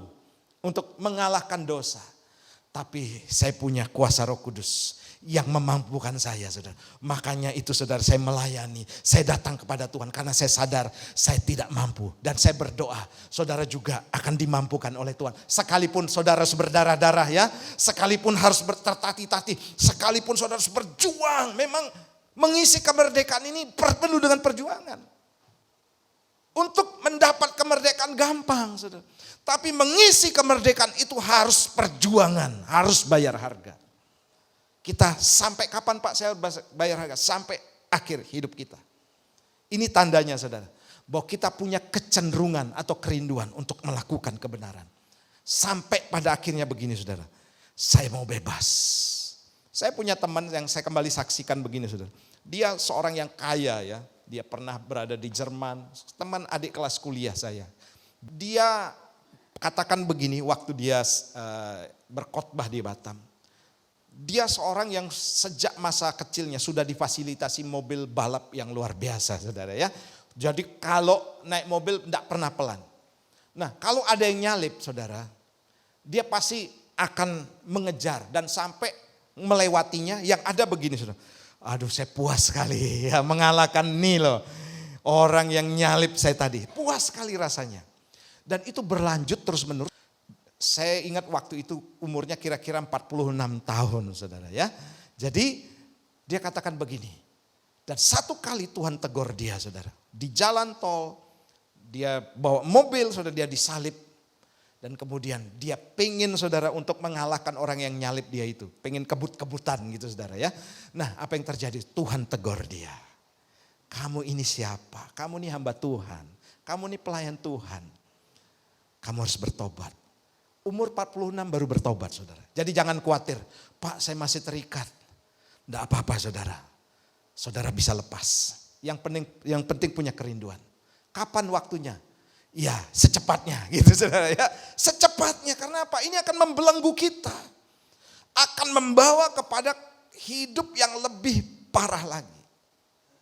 untuk mengalahkan dosa. Tapi saya punya kuasa Roh Kudus yang memampukan saya saudara. Makanya itu saudara, saya melayani, saya datang kepada Tuhan karena saya sadar saya tidak mampu. Dan saya berdoa saudara juga akan dimampukan oleh Tuhan. Sekalipun saudara harus berdarah-darah ya, sekalipun harus bertertatih-tatih, sekalipun saudara harus berjuang. Memang mengisi kemerdekaan ini penuh dengan perjuangan. Untuk mendapat kemerdekaan gampang saudara. Tapi mengisi kemerdekaan itu harus perjuangan, harus bayar harga. Kita sampai kapan Pak saya bayar harga? Sampai akhir hidup kita. Ini tandanya saudara. Bahwa kita punya kecenderungan atau kerinduan untuk melakukan kebenaran. Sampai pada akhirnya begini saudara. Saya mau bebas. Saya punya teman yang saya kembali saksikan begini saudara. Dia seorang yang kaya ya. Dia pernah berada di Jerman. Teman adik kelas kuliah saya. Dia katakan begini waktu dia berkhotbah di Batam. Dia seorang yang sejak masa kecilnya sudah difasilitasi mobil balap yang luar biasa saudara ya. Jadi kalau naik mobil tidak pernah pelan. Nah kalau ada yang nyalip saudara, dia pasti akan mengejar dan sampai melewatinya. Yang ada begini saudara, aduh saya puas sekali ya mengalahkan nih loh. Orang yang nyalip saya tadi, puas sekali rasanya. Dan itu berlanjut terus menerus. Saya ingat waktu itu umurnya kira-kira 46 tahun saudara ya. Jadi dia katakan begini. Dan satu kali Tuhan tegur dia saudara. Di jalan tol dia bawa mobil saudara, dia disalib. Dan kemudian dia pengen saudara untuk mengalahkan orang yang nyalip dia itu. Pengen kebut-kebutan gitu saudara ya. Nah apa yang terjadi? Tuhan tegur dia. Kamu ini siapa? Kamu ini hamba Tuhan. Kamu ini pelayan Tuhan. Kamu harus bertobat. Umur 46 baru bertobat saudara. Jadi jangan khawatir. Pak saya masih terikat. Tidak apa-apa saudara. Saudara bisa lepas. Yang penting punya kerinduan. Kapan waktunya? Ya secepatnya gitu saudara ya. Secepatnya karena apa? Ini akan membelenggu kita. Akan membawa kepada hidup yang lebih parah lagi.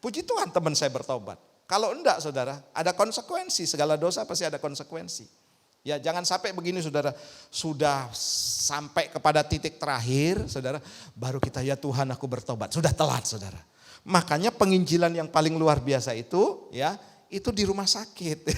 Puji Tuhan teman saya bertobat. Kalau enggak saudara ada konsekuensi. Segala dosa pasti ada konsekuensi. Ya jangan sampai begini saudara, sudah sampai kepada titik terakhir saudara, baru kita ya Tuhan aku bertobat. Sudah telat saudara. Makanya penginjilan yang paling luar biasa itu ya, itu di rumah sakit.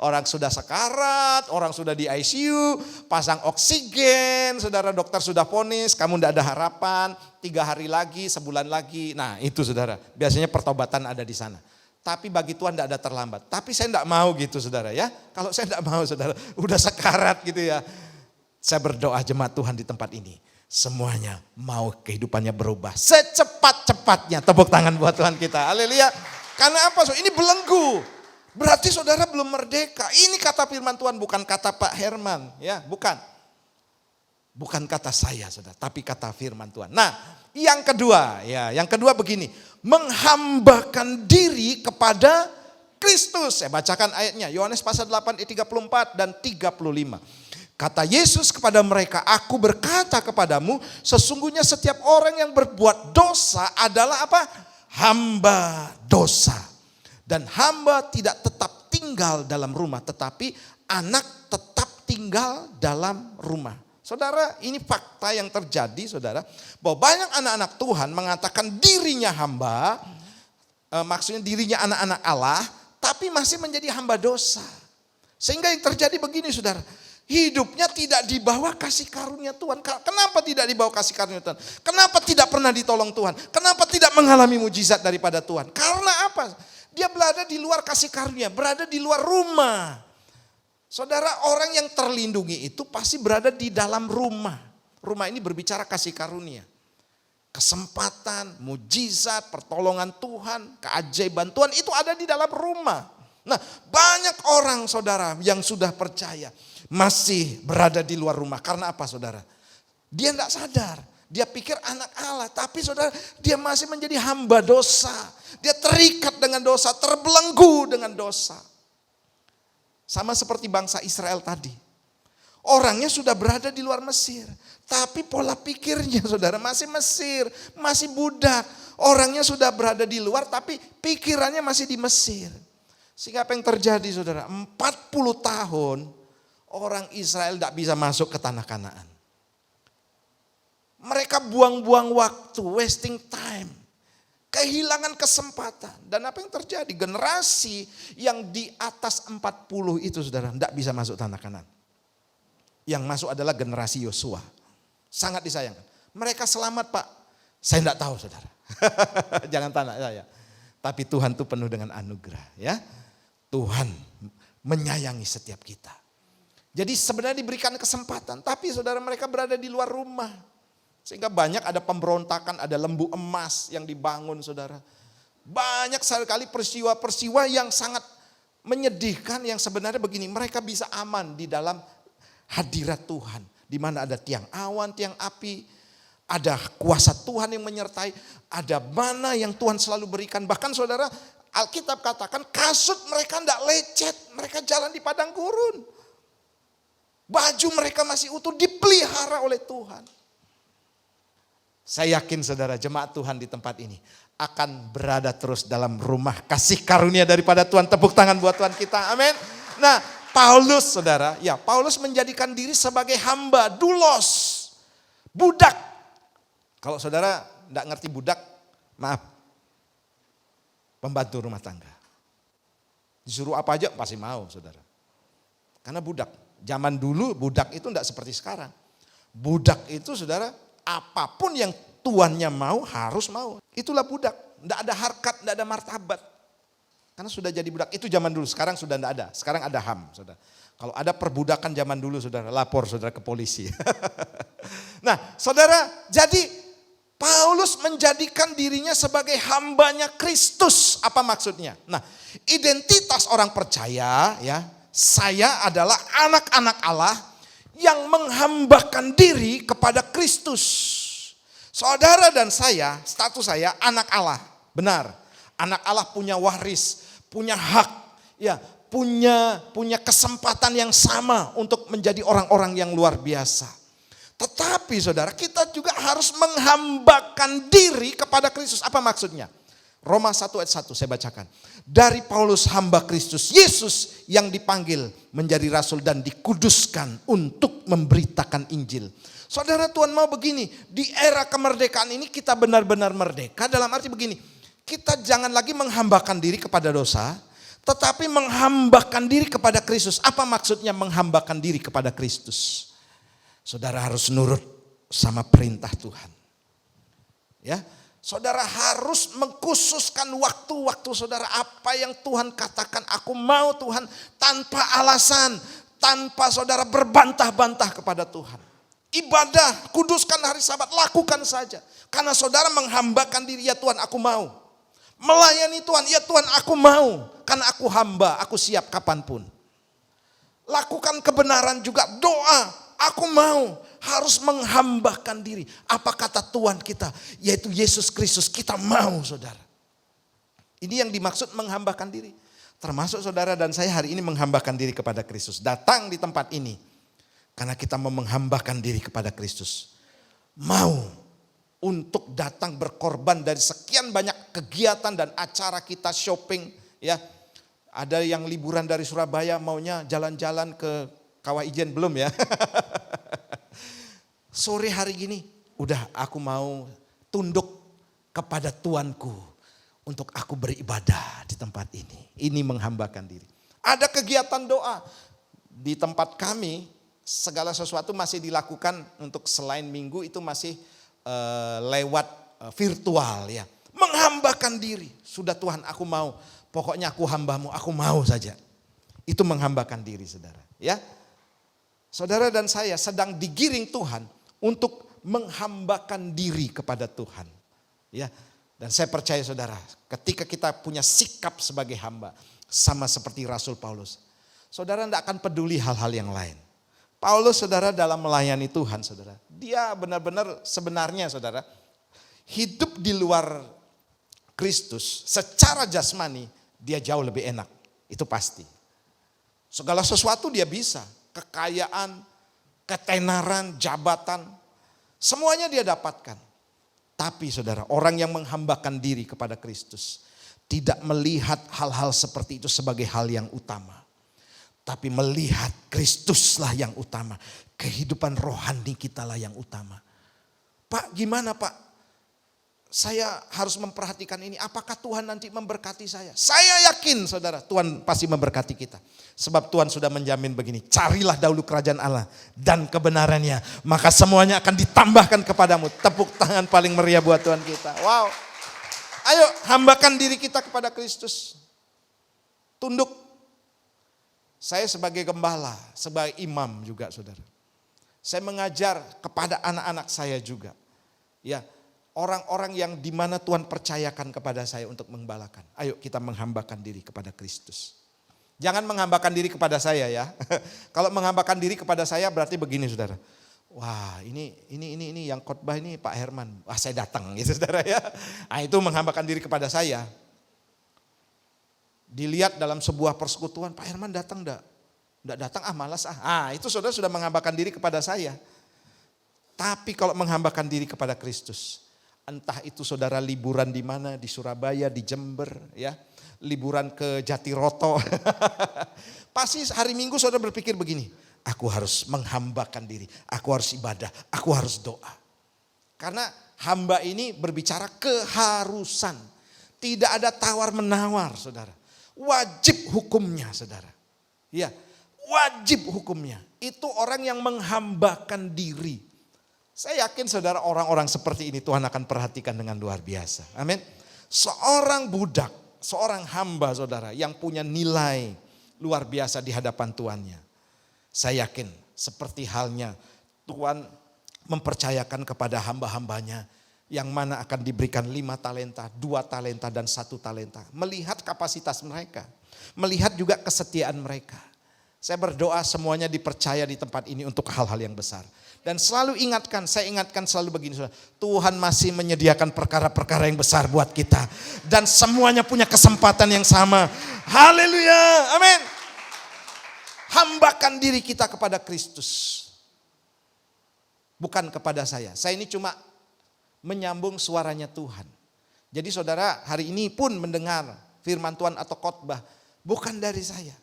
Orang sudah sekarat, orang sudah di ICU, pasang oksigen, saudara, dokter sudah vonis, kamu tidak ada harapan, 3 hari lagi, sebulan lagi. Nah itu saudara, biasanya pertobatan ada di sana. Tapi bagi Tuhan tidak ada terlambat. Tapi saya tidak mau gitu saudara ya. Kalau saya tidak mau saudara, udah sekarat gitu ya. Saya berdoa jemaat Tuhan di tempat ini. Semuanya mau kehidupannya berubah secepat-cepatnya. Tepuk tangan buat Tuhan kita. Haleluya. Karena apa? Ini belenggu. Berarti saudara belum merdeka. Ini kata firman Tuhan, bukan kata Pak Herman, ya, bukan. Bukan kata saya, saudara, tapi kata firman Tuhan. Nah, yang kedua begini, menghambakan diri kepada Kristus. Saya bacakan ayatnya, Yohanes pasal 8 ayat 34 dan 35. Kata Yesus kepada mereka, aku berkata kepadamu, sesungguhnya setiap orang yang berbuat dosa adalah apa? Hamba dosa. Dan hamba tidak tetap tinggal dalam rumah, tetapi anak tetap tinggal dalam rumah. Saudara, ini fakta yang terjadi saudara, bahwa banyak anak-anak Tuhan mengatakan dirinya hamba, maksudnya dirinya anak-anak Allah, tapi masih menjadi hamba dosa. Sehingga yang terjadi begini saudara, hidupnya tidak di bawah kasih karunia Tuhan. Kenapa tidak di bawah kasih karunia Tuhan? Kenapa tidak pernah ditolong Tuhan? Kenapa tidak mengalami mujizat daripada Tuhan? Karena apa? Dia berada di luar kasih karunia, berada di luar rumah. Saudara, orang yang terlindungi itu pasti berada di dalam rumah. Rumah ini berbicara kasih karunia. Kesempatan, mujizat, pertolongan Tuhan, keajaiban Tuhan itu ada di dalam rumah. Nah, banyak orang saudara yang sudah percaya masih berada di luar rumah. Karena apa saudara? Dia tidak sadar. Dia pikir anak Allah. Tapi saudara, dia masih menjadi hamba dosa. Dia terikat dengan dosa, terbelenggu dengan dosa. Sama seperti bangsa Israel tadi. Orangnya sudah berada di luar Mesir. Tapi pola pikirnya saudara masih Mesir, masih budak. Orangnya sudah berada di luar tapi pikirannya masih di Mesir. Sehingga apa yang terjadi saudara? 40 tahun orang Israel tidak bisa masuk ke tanah Kanaan. Mereka buang-buang waktu, wasting time. Kehilangan kesempatan. Dan apa yang terjadi? Generasi yang di atas 40 itu saudara tidak bisa masuk tanah Kanaan. Yang masuk adalah generasi Yosua. Sangat disayangkan. Mereka selamat Pak. Saya tidak tahu saudara. Jangan tanya saya. Tapi Tuhan itu penuh dengan anugerah. Ya, Tuhan menyayangi setiap kita. Jadi sebenarnya diberikan kesempatan. Tapi saudara mereka berada di luar rumah. Sehingga banyak ada pemberontakan, ada lembu emas yang dibangun saudara. Banyak sekali peristiwa-peristiwa yang sangat menyedihkan yang sebenarnya begini. Mereka bisa aman di dalam hadirat Tuhan. Di mana ada tiang awan, tiang api. Ada kuasa Tuhan yang menyertai. Ada mana yang Tuhan selalu berikan. Bahkan saudara Alkitab katakan kasut mereka tidak lecet. Mereka jalan di padang gurun. Baju mereka masih utuh dipelihara oleh Tuhan. Saya yakin saudara jemaat Tuhan di tempat ini akan berada terus dalam rumah kasih karunia daripada Tuhan. Tepuk tangan buat Tuhan kita, amin. Nah Paulus saudara, ya Paulus menjadikan diri sebagai hamba, doulos, budak. Kalau saudara tidak ngerti budak, maaf, pembantu rumah tangga. Disuruh apa aja pasti mau saudara. Karena budak, zaman dulu budak itu tidak seperti sekarang. Budak itu saudara, apapun yang tuannya mau harus mau. Itulah budak. Tidak ada harkat, tidak ada martabat. Karena sudah jadi budak. Itu zaman dulu, sekarang sudah tidak ada. Sekarang ada HAM. Saudara. Kalau ada perbudakan zaman dulu saudara, lapor saudara ke polisi. Nah saudara, jadi Paulus menjadikan dirinya sebagai hambanya Kristus. Apa maksudnya? Nah identitas orang percaya ya, saya adalah anak-anak Allah yang menghambakan diri kepada Kristus. Saudara dan saya, status saya anak Allah. Benar. Anak Allah punya waris, punya hak, ya, punya kesempatan yang sama untuk menjadi orang-orang yang luar biasa. Tetapi saudara, kita juga harus menghambakan diri kepada Kristus. Apa maksudnya? Roma 1 ayat 1 saya bacakan. Dari Paulus hamba Kristus Yesus yang dipanggil menjadi rasul dan dikuduskan untuk memberitakan Injil. Saudara, Tuhan mau begini, di era kemerdekaan ini kita benar-benar merdeka, dalam arti begini, kita jangan lagi menghambakan diri kepada dosa, tetapi menghambakan diri kepada Kristus. Apa maksudnya menghambakan diri kepada Kristus? Saudara harus nurut sama perintah Tuhan. Ya, saudara harus mengkhususkan waktu-waktu saudara, apa yang Tuhan katakan, aku mau Tuhan, tanpa alasan, tanpa saudara berbantah-bantah kepada Tuhan. Ibadah, kuduskan hari Sabat, lakukan saja. Karena saudara menghambakan diri, ya Tuhan aku mau. Melayani Tuhan, ya Tuhan aku mau. Karena aku hamba, aku siap kapanpun. Lakukan kebenaran juga, doa, aku mau. Harus menghambakan diri. Apa kata Tuhan kita? Yaitu Yesus Kristus. Kita mau, saudara. Ini yang dimaksud menghambakan diri. Termasuk saudara dan saya hari ini menghambakan diri kepada Kristus. Datang di tempat ini. Karena kita mau menghambakan diri kepada Kristus. Mau untuk datang berkorban dari sekian banyak kegiatan dan acara kita, shopping. Ya, ada yang liburan dari Surabaya maunya jalan-jalan ke Kawah Ijen, belum ya. Sore hari gini, udah aku mau tunduk kepada Tuanku untuk aku beribadah di tempat ini. Ini menghambakan diri. Ada kegiatan doa. Di tempat kami, segala sesuatu masih dilakukan untuk selain minggu itu masih lewat virtual ya. Menghambakan diri. Sudah Tuhan, aku mau. Pokoknya aku hambamu, aku mau saja. Itu menghambakan diri, saudara. Ya, saudara dan saya sedang digiring Tuhan untuk menghambakan diri kepada Tuhan. Ya, dan saya percaya saudara, ketika kita punya sikap sebagai hamba, sama seperti Rasul Paulus, saudara tidak akan peduli hal-hal yang lain. Paulus saudara dalam melayani Tuhan saudara, dia benar-benar sebenarnya saudara, hidup di luar Kristus secara jasmani, dia jauh lebih enak, itu pasti. Segala sesuatu dia bisa, kekayaan, ketenaran, jabatan, semuanya dia dapatkan. Tapi saudara, orang yang menghambakan diri kepada Kristus tidak melihat hal-hal seperti itu sebagai hal yang utama. Tapi melihat Kristuslah yang utama. Kehidupan rohani kitalah yang utama. Pak, gimana Pak? Saya harus memperhatikan ini. Apakah Tuhan nanti memberkati saya? Saya yakin saudara, Tuhan pasti memberkati kita. Sebab Tuhan sudah menjamin begini. Carilah dahulu kerajaan Allah dan kebenarannya. Maka semuanya akan ditambahkan kepadamu. Tepuk tangan paling meriah buat Tuhan kita. Wow. Ayo hambakan diri kita kepada Kristus. Tunduk. Saya sebagai gembala, sebagai imam juga saudara. Saya mengajar kepada anak-anak saya juga. Ya. Orang-orang yang dimana Tuhan percayakan kepada saya untuk menggembalakan. Ayo kita menghambakan diri kepada Kristus. Jangan menghambakan diri kepada saya ya. Kalau menghambakan diri kepada saya berarti begini saudara. Wah ini yang khotbah ini Pak Herman. Wah saya datang gitu saudara ya. Nah, itu menghambakan diri kepada saya. Dilihat dalam sebuah persekutuan, Pak Herman datang enggak? Enggak datang, malas ah. Ah itu saudara sudah menghambakan diri kepada saya. Tapi kalau menghambakan diri kepada Kristus, entah itu saudara liburan di mana, di Surabaya, di Jember, ya, liburan ke Jatiroto. Pasti hari Minggu saudara berpikir begini, aku harus menghambakan diri, aku harus ibadah, aku harus doa. Karena hamba ini berbicara keharusan, tidak ada tawar menawar saudara. Wajib hukumnya saudara. Ya, wajib hukumnya. Itu orang yang menghambakan diri. Saya yakin saudara orang-orang seperti ini Tuhan akan perhatikan dengan luar biasa. Amin. Seorang budak, seorang hamba saudara yang punya nilai luar biasa di hadapan Tuannya. Saya yakin seperti halnya Tuhan mempercayakan kepada hamba-hambanya yang mana akan diberikan 5 talenta, 2 talenta dan 1 talenta. Melihat kapasitas mereka, melihat juga kesetiaan mereka. Saya berdoa semuanya dipercaya di tempat ini untuk hal-hal yang besar. Dan selalu ingatkan, saya ingatkan selalu begini, Tuhan masih menyediakan perkara-perkara yang besar buat kita. Dan semuanya punya kesempatan yang sama. Haleluya, amin. Hambakan diri kita kepada Kristus. Bukan kepada saya. Saya ini cuma menyambung suaranya Tuhan. Jadi saudara hari ini pun mendengar firman Tuhan atau khotbah. Bukan dari saya.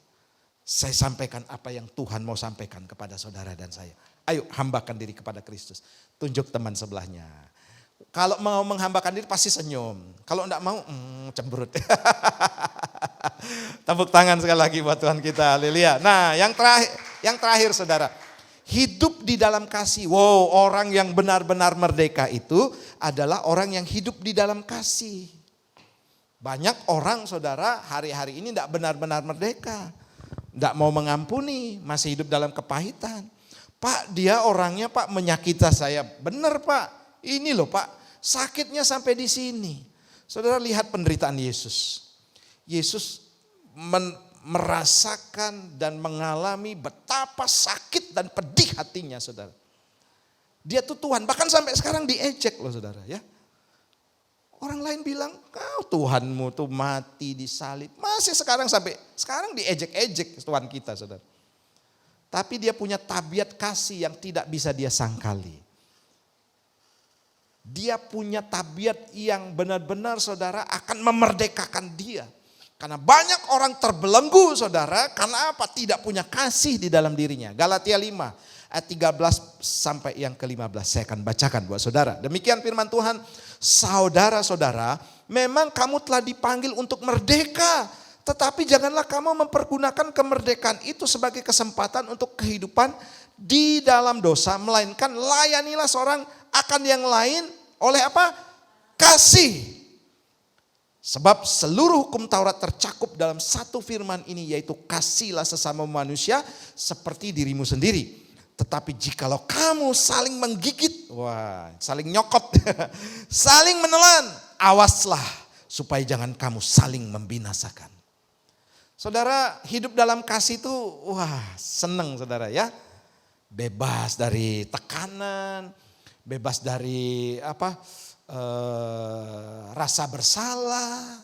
Saya sampaikan apa yang Tuhan mau sampaikan kepada saudara dan saya. Ayo hambakan diri kepada Kristus. Tunjuk teman sebelahnya. Kalau mau menghambakan diri pasti senyum. Kalau enggak mau cemberut. Tepuk tangan sekali lagi buat Tuhan kita. Haleluya. Nah, yang terakhir saudara. Hidup di dalam kasih. Wow, orang yang benar-benar merdeka itu adalah orang yang hidup di dalam kasih. Banyak orang saudara hari-hari ini tidak benar-benar merdeka. Tidak mau mengampuni, masih hidup dalam kepahitan. Pak, dia orangnya Pak menyakiti saya. Benar Pak, ini loh Pak, sakitnya sampai di sini. Saudara lihat penderitaan Yesus. Yesus merasakan dan mengalami betapa sakit dan pedih hatinya saudara. Dia tuh Tuhan, bahkan sampai sekarang diejek loh saudara ya. Orang lain bilang, kau Tuhanmu tuh mati disalib. Masih sekarang sampai sekarang diejek-ejek Tuhan kita saudara. Tapi dia punya tabiat kasih yang tidak bisa dia sangkali. Dia punya tabiat yang benar-benar saudara akan memerdekakan dia. Karena banyak orang terbelenggu saudara, karena apa? Tidak punya kasih di dalam dirinya. Galatia 5 ayat 13 sampai yang ke-15 saya akan bacakan buat saudara. Demikian firman Tuhan, saudara-saudara, memang kamu telah dipanggil untuk merdeka. Tetapi janganlah kamu mempergunakan kemerdekaan itu sebagai kesempatan untuk kehidupan di dalam dosa. Melainkan layanilah seorang akan yang lain oleh apa? Kasih. Sebab seluruh hukum Taurat tercakup dalam satu firman ini, yaitu kasihlah sesama manusia seperti dirimu sendiri. Tetapi jikalau kamu saling menggigit, saling nyokot, saling menelan, awaslah supaya jangan kamu saling membinasakan. Saudara, hidup dalam kasih itu seneng saudara ya. Bebas dari tekanan, bebas dari rasa bersalah,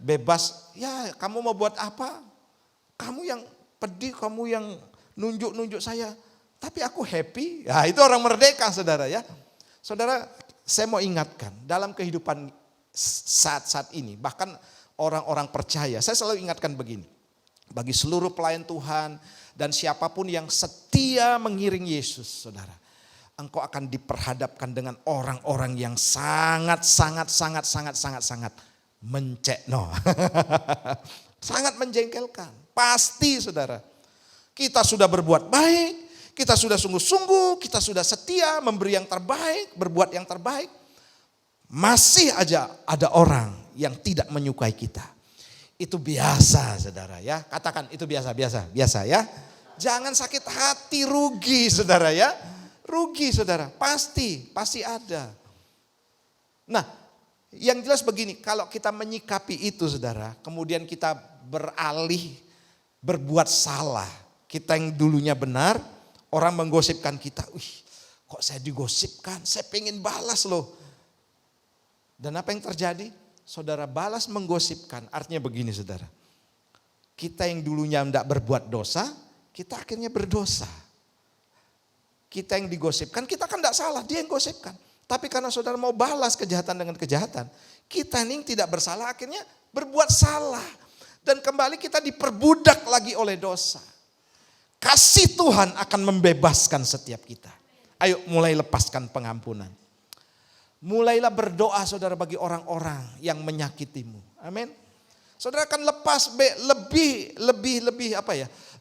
bebas ya kamu mau buat apa? Kamu yang pedih, kamu yang nunjuk-nunjuk saya. Tapi aku happy, ya itu orang merdeka saudara ya. Saudara, saya mau ingatkan dalam kehidupan saat-saat ini, bahkan orang-orang percaya, saya selalu ingatkan begini. Bagi seluruh pelayan Tuhan dan siapapun yang setia mengiring Yesus saudara. Engkau akan diperhadapkan dengan orang-orang yang sangat mencekno. Sangat menjengkelkan, pasti saudara. Kita sudah berbuat baik. Kita sudah sungguh-sungguh, kita sudah setia memberi yang terbaik, berbuat yang terbaik. Masih aja ada orang yang tidak menyukai kita. Itu biasa saudara ya. Katakan itu biasa ya. Jangan sakit hati, rugi saudara ya. Rugi saudara, pasti ada. Nah, yang jelas begini, kalau kita menyikapi itu saudara, kemudian kita beralih berbuat salah. Kita yang dulunya benar, orang menggosipkan kita, kok saya digosipkan, saya pengen balas loh. Dan apa yang terjadi? Saudara balas menggosipkan, artinya begini saudara. Kita yang dulunya tidak berbuat dosa, kita akhirnya berdosa. Kita yang digosipkan, kita kan tidak salah, dia yang gosipkan. Tapi karena saudara mau balas kejahatan dengan kejahatan, kita yang tidak bersalah akhirnya berbuat salah. Dan kembali kita diperbudak lagi oleh dosa. Kasih Tuhan akan membebaskan setiap kita. Ayo mulai lepaskan pengampunan. Mulailah berdoa saudara bagi orang-orang yang menyakitimu. Amin. Saudara akan lepas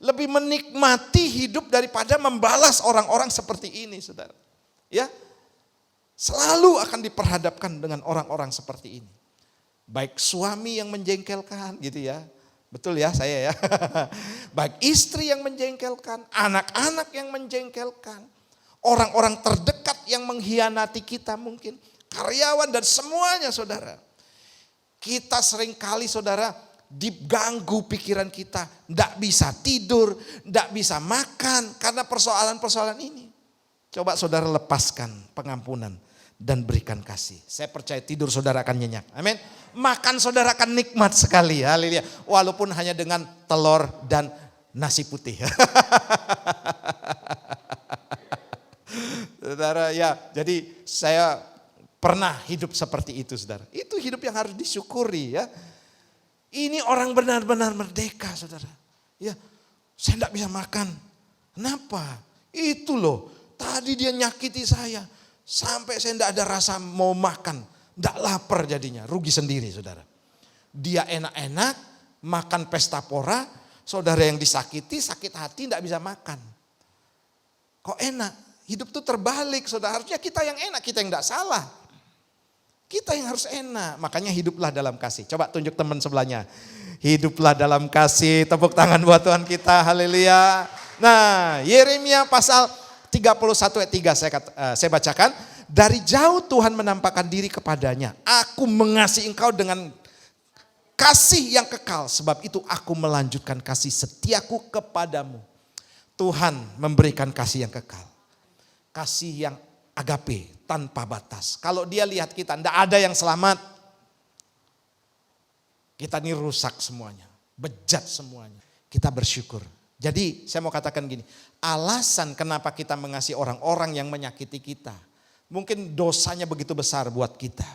lebih menikmati hidup daripada membalas orang-orang seperti ini saudara. Ya. Selalu akan diperhadapkan dengan orang-orang seperti ini. Baik suami yang menjengkelkan gitu ya. Betul ya saya ya. Baik istri yang menjengkelkan, anak-anak yang menjengkelkan, orang-orang terdekat yang mengkhianati kita mungkin, karyawan dan semuanya saudara. Kita seringkali saudara diganggu pikiran kita, tidak bisa tidur, tidak bisa makan karena persoalan-persoalan ini. Coba saudara lepaskan pengampunan dan berikan kasih. Saya percaya tidur saudara akan nyenyak. Amin. Makan saudara akan nikmat sekali. Haleluya. Walaupun hanya dengan telur dan nasi putih. Saudara ya, jadi saya pernah hidup seperti itu saudara. Itu hidup yang harus disyukuri ya. Ini orang benar-benar merdeka saudara. Ya, Saya tidak bisa makan. Kenapa? Itu loh, tadi dia nyakiti saya. Sampai saya tidak ada rasa mau makan. Tidak lapar jadinya, rugi sendiri saudara. Dia enak-enak, makan pesta pora. Saudara yang disakiti, sakit hati tidak bisa makan. Kok enak? Hidup itu terbalik saudara. Harusnya kita yang enak, kita yang tidak salah. Kita yang harus enak. Makanya hiduplah dalam kasih. Coba tunjuk teman sebelahnya. Hiduplah dalam kasih. Tepuk tangan buat Tuhan kita. Haleluya. Nah, Yeremia pasal 31 ayat 3 saya bacakan. Dari jauh Tuhan menampakkan diri kepadanya. Aku mengasihi engkau dengan kasih yang kekal. Sebab itu aku melanjutkan kasih setiaku kepadamu. Tuhan memberikan kasih yang kekal. Kasih yang agape, tanpa batas. Kalau dia lihat kita, tidak ada yang selamat. Kita ini rusak semuanya. Bejat semuanya. Kita bersyukur. Jadi saya mau katakan gini, alasan kenapa kita mengasihi orang-orang yang menyakiti kita. Mungkin dosanya begitu besar buat kita.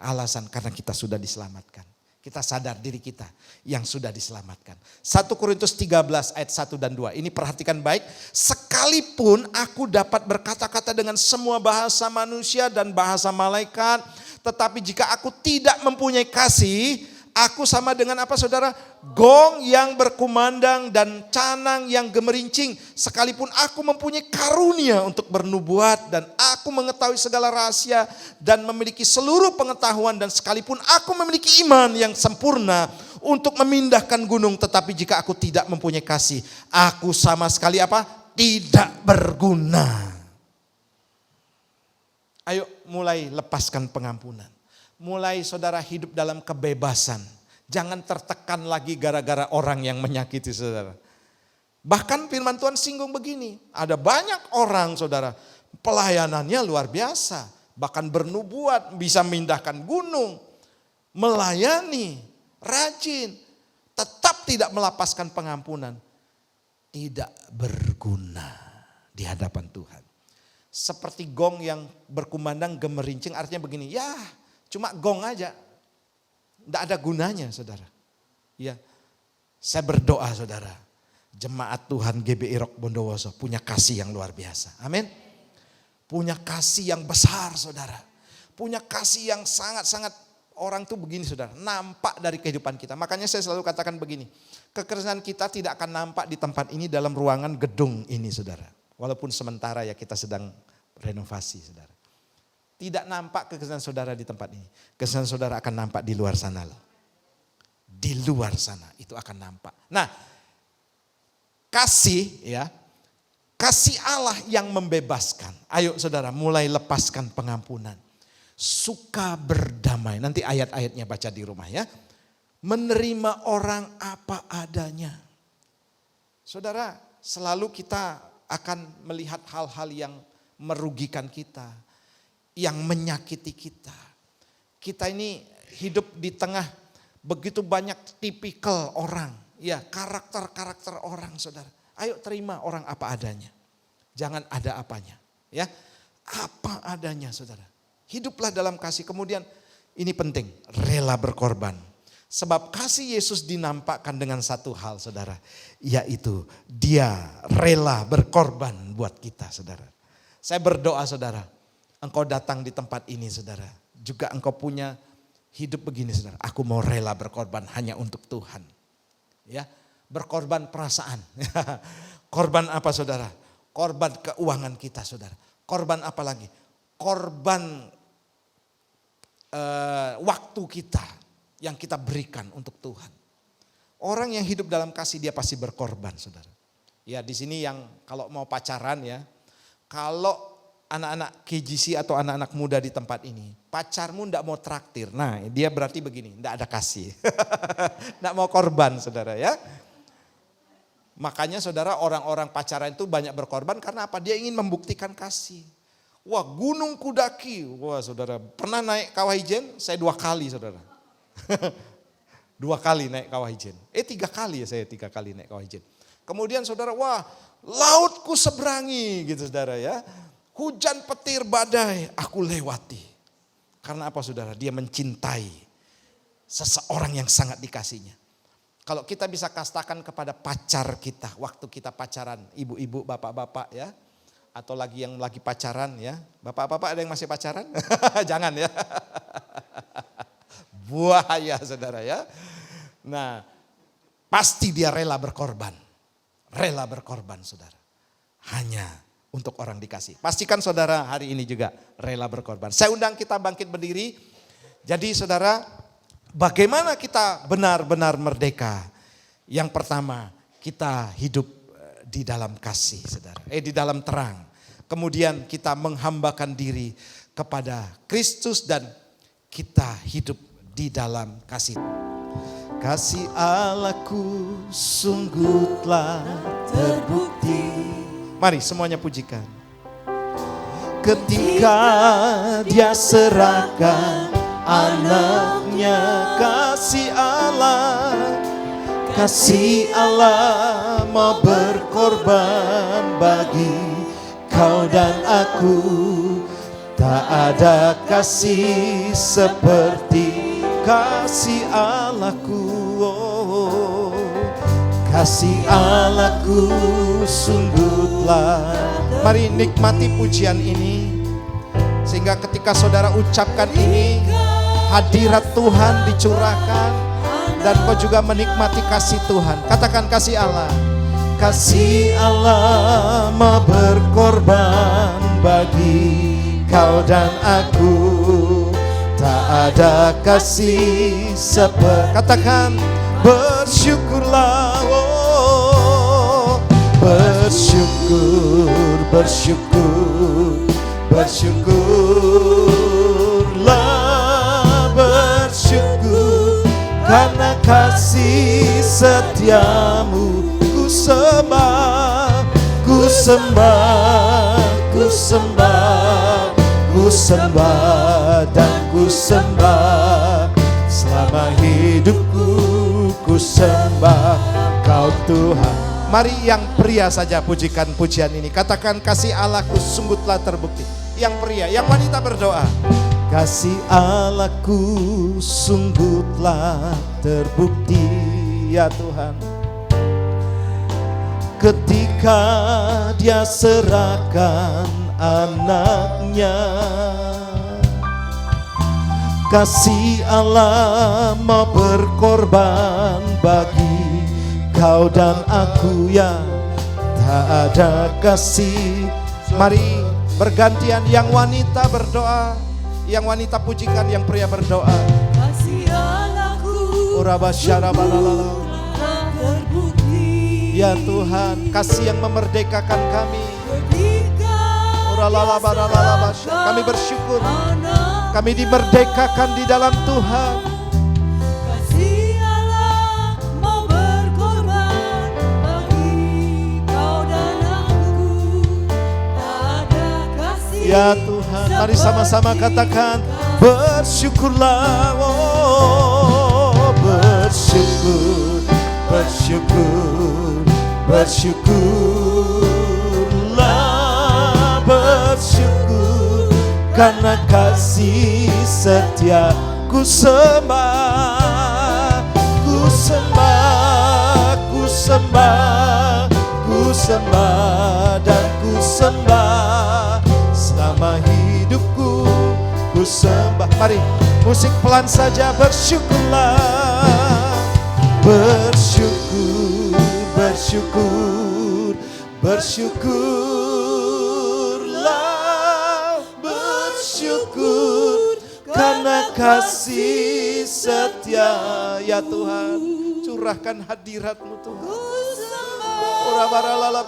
Alasan karena kita sudah diselamatkan. Kita sadar diri kita yang sudah diselamatkan. 1 Korintus 13 ayat 1 dan 2. Ini perhatikan baik. Sekalipun aku dapat berkata-kata dengan semua bahasa manusia dan bahasa malaikat. Tetapi jika aku tidak mempunyai kasih, aku sama dengan apa saudara? Gong yang berkumandang dan canang yang gemerincing. Sekalipun aku mempunyai karunia untuk bernubuat dan aku mengetahui segala rahasia dan memiliki seluruh pengetahuan dan sekalipun aku memiliki iman yang sempurna untuk memindahkan gunung, tetapi jika aku tidak mempunyai kasih, aku sama sekali apa? Tidak berguna. Ayo mulai lepaskan pengampunan. Mulai saudara hidup dalam kebebasan. Jangan tertekan lagi gara-gara orang yang menyakiti saudara. Bahkan firman Tuhan singgung begini. Ada banyak orang saudara, pelayanannya luar biasa. Bahkan bernubuat, bisa memindahkan gunung. Melayani, rajin. Tetap tidak melapaskan pengampunan. Tidak berguna di hadapan Tuhan. Seperti gong yang berkumandang gemerincing, artinya begini, ya cuma gong aja. Tidak ada gunanya saudara. Ya, saya berdoa saudara. Jemaat Tuhan GBI Rock Bondowoso punya kasih yang luar biasa. Amin. Punya kasih yang besar saudara. Punya kasih yang sangat-sangat, orang tuh begini saudara. Nampak dari kehidupan kita. Makanya saya selalu katakan begini. Kekristenan kita tidak akan nampak di tempat ini dalam ruangan gedung ini saudara. Walaupun sementara ya kita sedang renovasi saudara. Tidak nampak kekristenan saudara di tempat ini. Kekristenan saudara akan nampak di luar sana loh. Di luar sana itu akan nampak. Nah, kasih ya. Kasih Allah yang membebaskan. Ayo saudara mulai lepaskan pengampunan. Suka berdamai. Nanti ayat-ayatnya baca di rumah ya. Menerima orang apa adanya. Saudara, selalu kita akan melihat hal-hal yang merugikan kita. Yang menyakiti kita. Kita ini hidup di tengah begitu banyak tipikal orang. Ya, karakter-karakter orang saudara. Ayo terima orang apa adanya. Jangan ada apanya. Ya, apa adanya saudara. Hiduplah dalam kasih. Kemudian ini penting, rela berkorban. Sebab kasih Yesus dinampakkan dengan satu hal saudara. Yaitu dia rela berkorban buat kita saudara. Saya berdoa saudara. Engkau datang di tempat ini saudara. Juga engkau punya hidup begini saudara. Aku mau rela berkorban hanya untuk Tuhan. Ya, berkorban perasaan. Korban apa saudara? Korban keuangan kita saudara. Korban apa lagi? Korban waktu kita yang kita berikan untuk Tuhan. Orang yang hidup dalam kasih dia pasti berkorban saudara. Ya di sini yang kalau mau pacaran ya. Kalau anak-anak KGC atau anak-anak muda di tempat ini. Pacarmu enggak mau traktir. Nah dia berarti begini, enggak ada kasih. Enggak mau korban saudara ya. Makanya saudara orang-orang pacaran itu banyak berkorban karena apa? Dia ingin membuktikan kasih. Wah gunung kudaki. Wah saudara pernah naik Kawah Ijen? Saya 2 kali saudara. 2 kali naik Kawah Ijen. 3 kali ya saya 3 kali naik Kawah Ijen. Kemudian saudara wah lautku seberangi gitu saudara ya. Hujan petir badai aku lewati. Karena apa saudara? Dia mencintai seseorang yang sangat dikasihnya. Kalau kita bisa katakan kepada pacar kita, waktu kita pacaran, ibu-ibu, bapak-bapak ya, atau yang lagi pacaran ya, bapak-bapak ada yang masih pacaran? Jangan ya, buaya saudara ya. Nah, pasti dia rela berkorban saudara, hanya untuk orang dikasih. Pastikan saudara hari ini juga rela berkorban. Saya undang kita bangkit berdiri. Jadi saudara, bagaimana kita benar-benar merdeka? Yang pertama, kita hidup di dalam kasih, saudara. Di dalam terang. Kemudian kita menghambakan diri kepada Kristus dan kita hidup di dalam kasih. Kasih Allahku sungguh telah terbukti. Mari semuanya pujikan. Ketika Dia serahkan anaknya, kasih Allah mau berkorban bagi kau dan aku. Tak ada kasih seperti kasih Allahku. Oh, kasih Allahku sungguh telah. Mari nikmati pujian ini, sehingga ketika saudara ucapkan ini, hadirat Tuhan dicurahkan dan kau juga menikmati kasih Tuhan. Katakan kasih Allah. Kasih Allah mau berkorban bagi kau dan aku. Tak ada kasih seperti. Katakan bersyukurlah. Oh, bersyukur, bersyukur, bersyukurlah, bersyukur karena kasih setiamu. Ku sembah, ku sembah, ku sembah, ku sembah dan ku sembah. Selama hidupku ku sembah kau Tuhan. Mari yang pria saja pujikan pujian ini. Katakan kasih Allahku sungguh telah terbukti. Yang pria, yang wanita berdoa. Kasih Allahku sungguh telah terbukti ya Tuhan. Ketika Dia serahkan anaknya, kasih Allah mau berkorban bagi kau dan aku ya. Tak ada kasih. Mari bergantian, yang wanita berdoa, yang wanita pujikan, yang pria berdoa. Kasih Allahku Urabasyarabalala. telah terbukti. Ya Tuhan, kasih yang memerdekakan kami. Kami bersyukur, kami dimerdekakan di dalam Tuhan. Kasih Allah mau berkorban bagi kau dan aku. Tak ada kasih. Ya Tuhan, mari sama-sama katakan bersyukurlah. Oh, bersyukur, bersyukur, bersyukurlah, bersyukur karena kasih setia. Ku sembah, ku sembah, ku sembah, ku sembah dan ku sembah. Selama hidupku ku sembah. Mari musik pelan saja. Bersyukurlah, bersyukur, bersyukur, bersyukurlah, bersyukur karena kasih setia ya Tuhan. Curahkan hadirat-Mu Tuhan.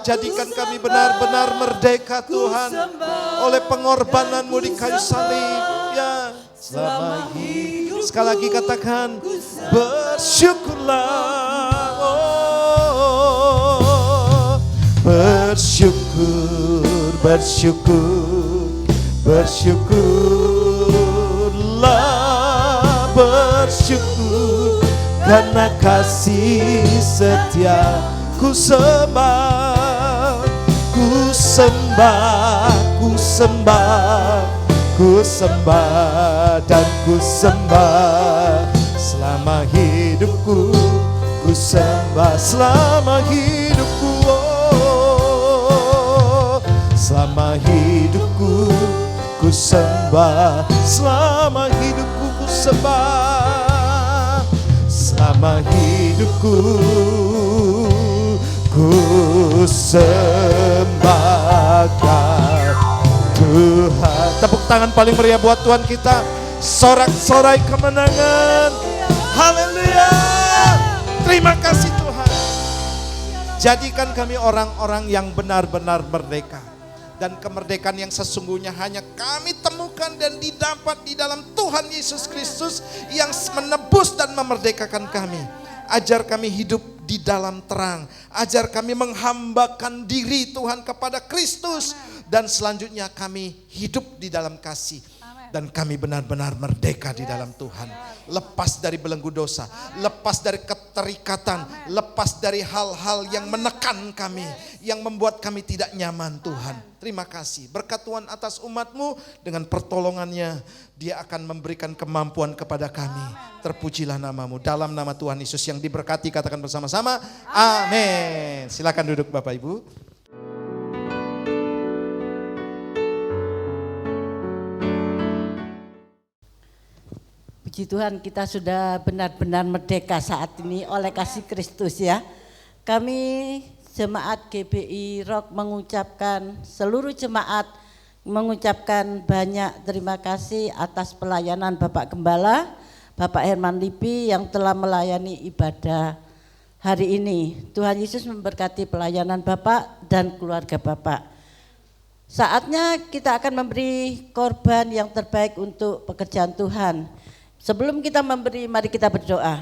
Jadikan kami benar-benar merdeka Tuhan oleh pengorbanan-Mu di kayu salib ya. Selama hidup. Sekali lagi katakan bersyukurlah. Oh, bersyukur, bersyukur, bersyukurlah, bersyukur karena kasih setia. Ku sembah, ku sembah, ku sembah, ku sembah dan ku sembah. Selama hidupku ku sembah. selama hidupku, oh, selama hidupku ku sembah, selama hidupku ku sembah, selama hidupku ku sembahkan Tuhan. Tepuk tangan paling meriah buat Tuhan kita. Sorak-sorai kemenangan. Haleluya. Terima kasih Tuhan. Jadikan kami orang-orang yang benar-benar merdeka. Dan kemerdekaan yang sesungguhnya hanya kami temukan dan didapat di dalam Tuhan Yesus Kristus yang menebus dan memerdekakan kami. Ajar kami hidup di dalam terang. Ajar kami menghambakan diri Tuhan kepada Kristus. Dan selanjutnya kami hidup di dalam kasih. Dan kami benar-benar merdeka di dalam Tuhan. Lepas dari belenggu dosa. Lepas dari keterikatan. Lepas dari hal-hal yang menekan kami. Yang membuat kami tidak nyaman Tuhan. Terima kasih. Berkat Tuhan atas umat-Mu. Dengan pertolongannya Dia akan memberikan kemampuan kepada kami. Terpujilah nama-Mu. Dalam nama Tuhan Yesus yang diberkati, katakan bersama-sama. Amin. Silakan duduk Bapak Ibu. Puji Tuhan, kita sudah benar-benar merdeka saat ini oleh kasih Kristus ya. Kami jemaat GBI Rock mengucapkan, seluruh jemaat mengucapkan banyak terima kasih atas pelayanan Bapak Gembala, Bapak Herman Lipi yang telah melayani ibadah hari ini. Tuhan Yesus memberkati pelayanan Bapak dan keluarga Bapak. Saatnya kita akan memberi korban yang terbaik untuk pekerjaan Tuhan. Sebelum kita memberi, mari kita berdoa.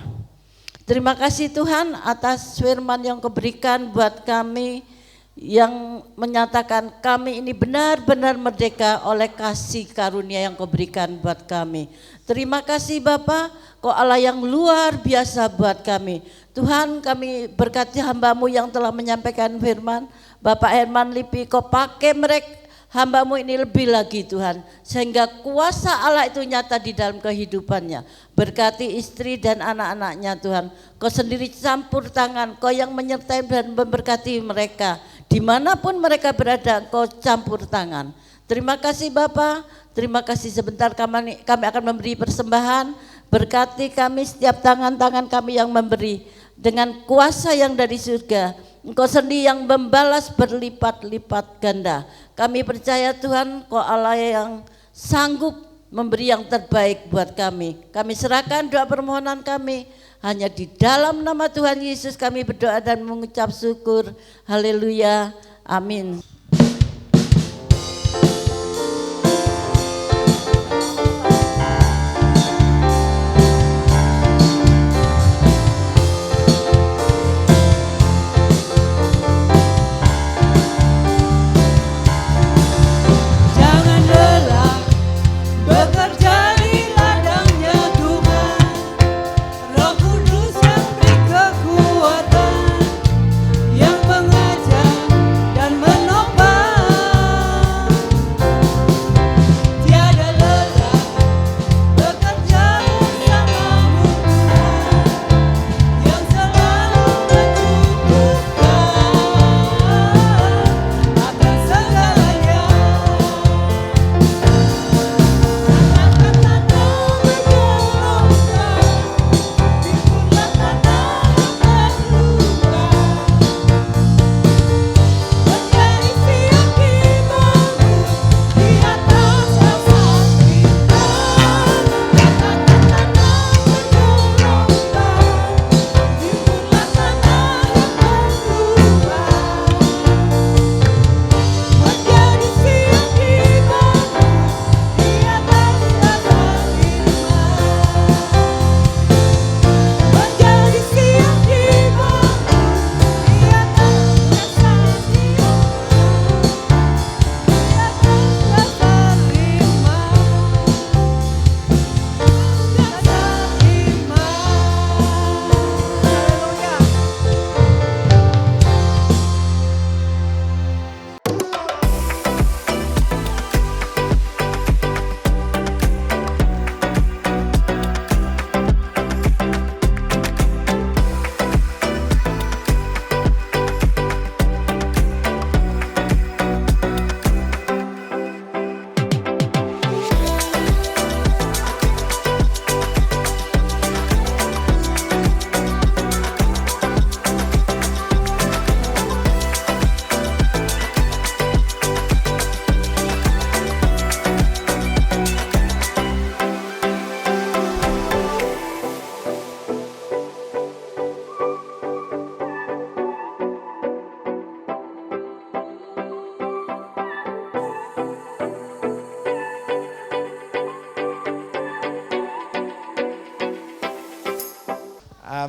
Terima kasih Tuhan atas firman yang Kau berikan buat kami, yang menyatakan kami ini benar-benar merdeka oleh kasih karunia yang Kau berikan buat kami. Terima kasih Bapa, Kau Allah yang luar biasa buat kami. Tuhan, kami berkati hamba-Mu yang telah menyampaikan firman. Bapak Herman Lipi, Kau pakai mereka, hamba-Mu ini lebih lagi Tuhan, sehingga kuasa Allah itu nyata di dalam kehidupannya. Berkati istri dan anak-anaknya Tuhan. Kau sendiri campur tangan, Kau yang menyertai dan memberkati mereka. Dimanapun mereka berada, Kau campur tangan. Terima kasih Bapa, terima kasih. Sebentar kami akan memberi persembahan. Berkati kami, setiap tangan-tangan kami yang memberi. Dengan kuasa yang dari surga, Engkau sendiri yang membalas berlipat-lipat ganda. Kami percaya Tuhan, Kau Allah yang sanggup memberi yang terbaik buat kami. Kami serahkan doa permohonan kami. Hanya di dalam nama Tuhan Yesus kami berdoa dan mengucap syukur. Haleluya. Amin. Yang mengajar dan menolong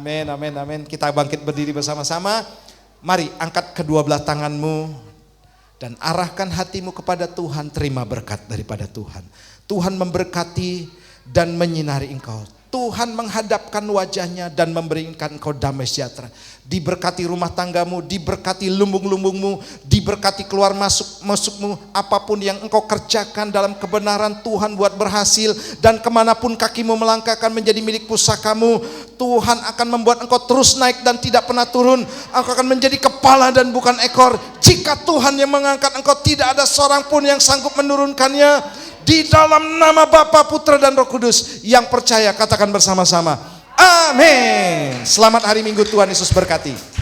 Amin, amin, amin. Kita bangkit berdiri bersama-sama. Mari angkat kedua belah tanganmu dan arahkan hatimu kepada Tuhan. Terima berkat daripada Tuhan. Tuhan memberkati dan menyinari engkau. Tuhan menghadapkan wajahnya dan memberikan engkau damai sejahtera. Diberkati rumah tanggamu, diberkati lumbung-lumbungmu, diberkati keluar masukmu. Apapun yang engkau kerjakan dalam kebenaran, Tuhan buat berhasil. Dan kemanapun kakimu melangkah akan menjadi milik pusakamu. Tuhan akan membuat engkau terus naik dan tidak pernah turun. Engkau akan menjadi kepala dan bukan ekor. Jika Tuhan yang mengangkat engkau, tidak ada seorang pun yang sanggup menurunkannya. Di dalam nama Bapa, Putra dan Roh Kudus. Yang percaya katakan bersama-sama, amin. Selamat hari Minggu, Tuhan Yesus berkati.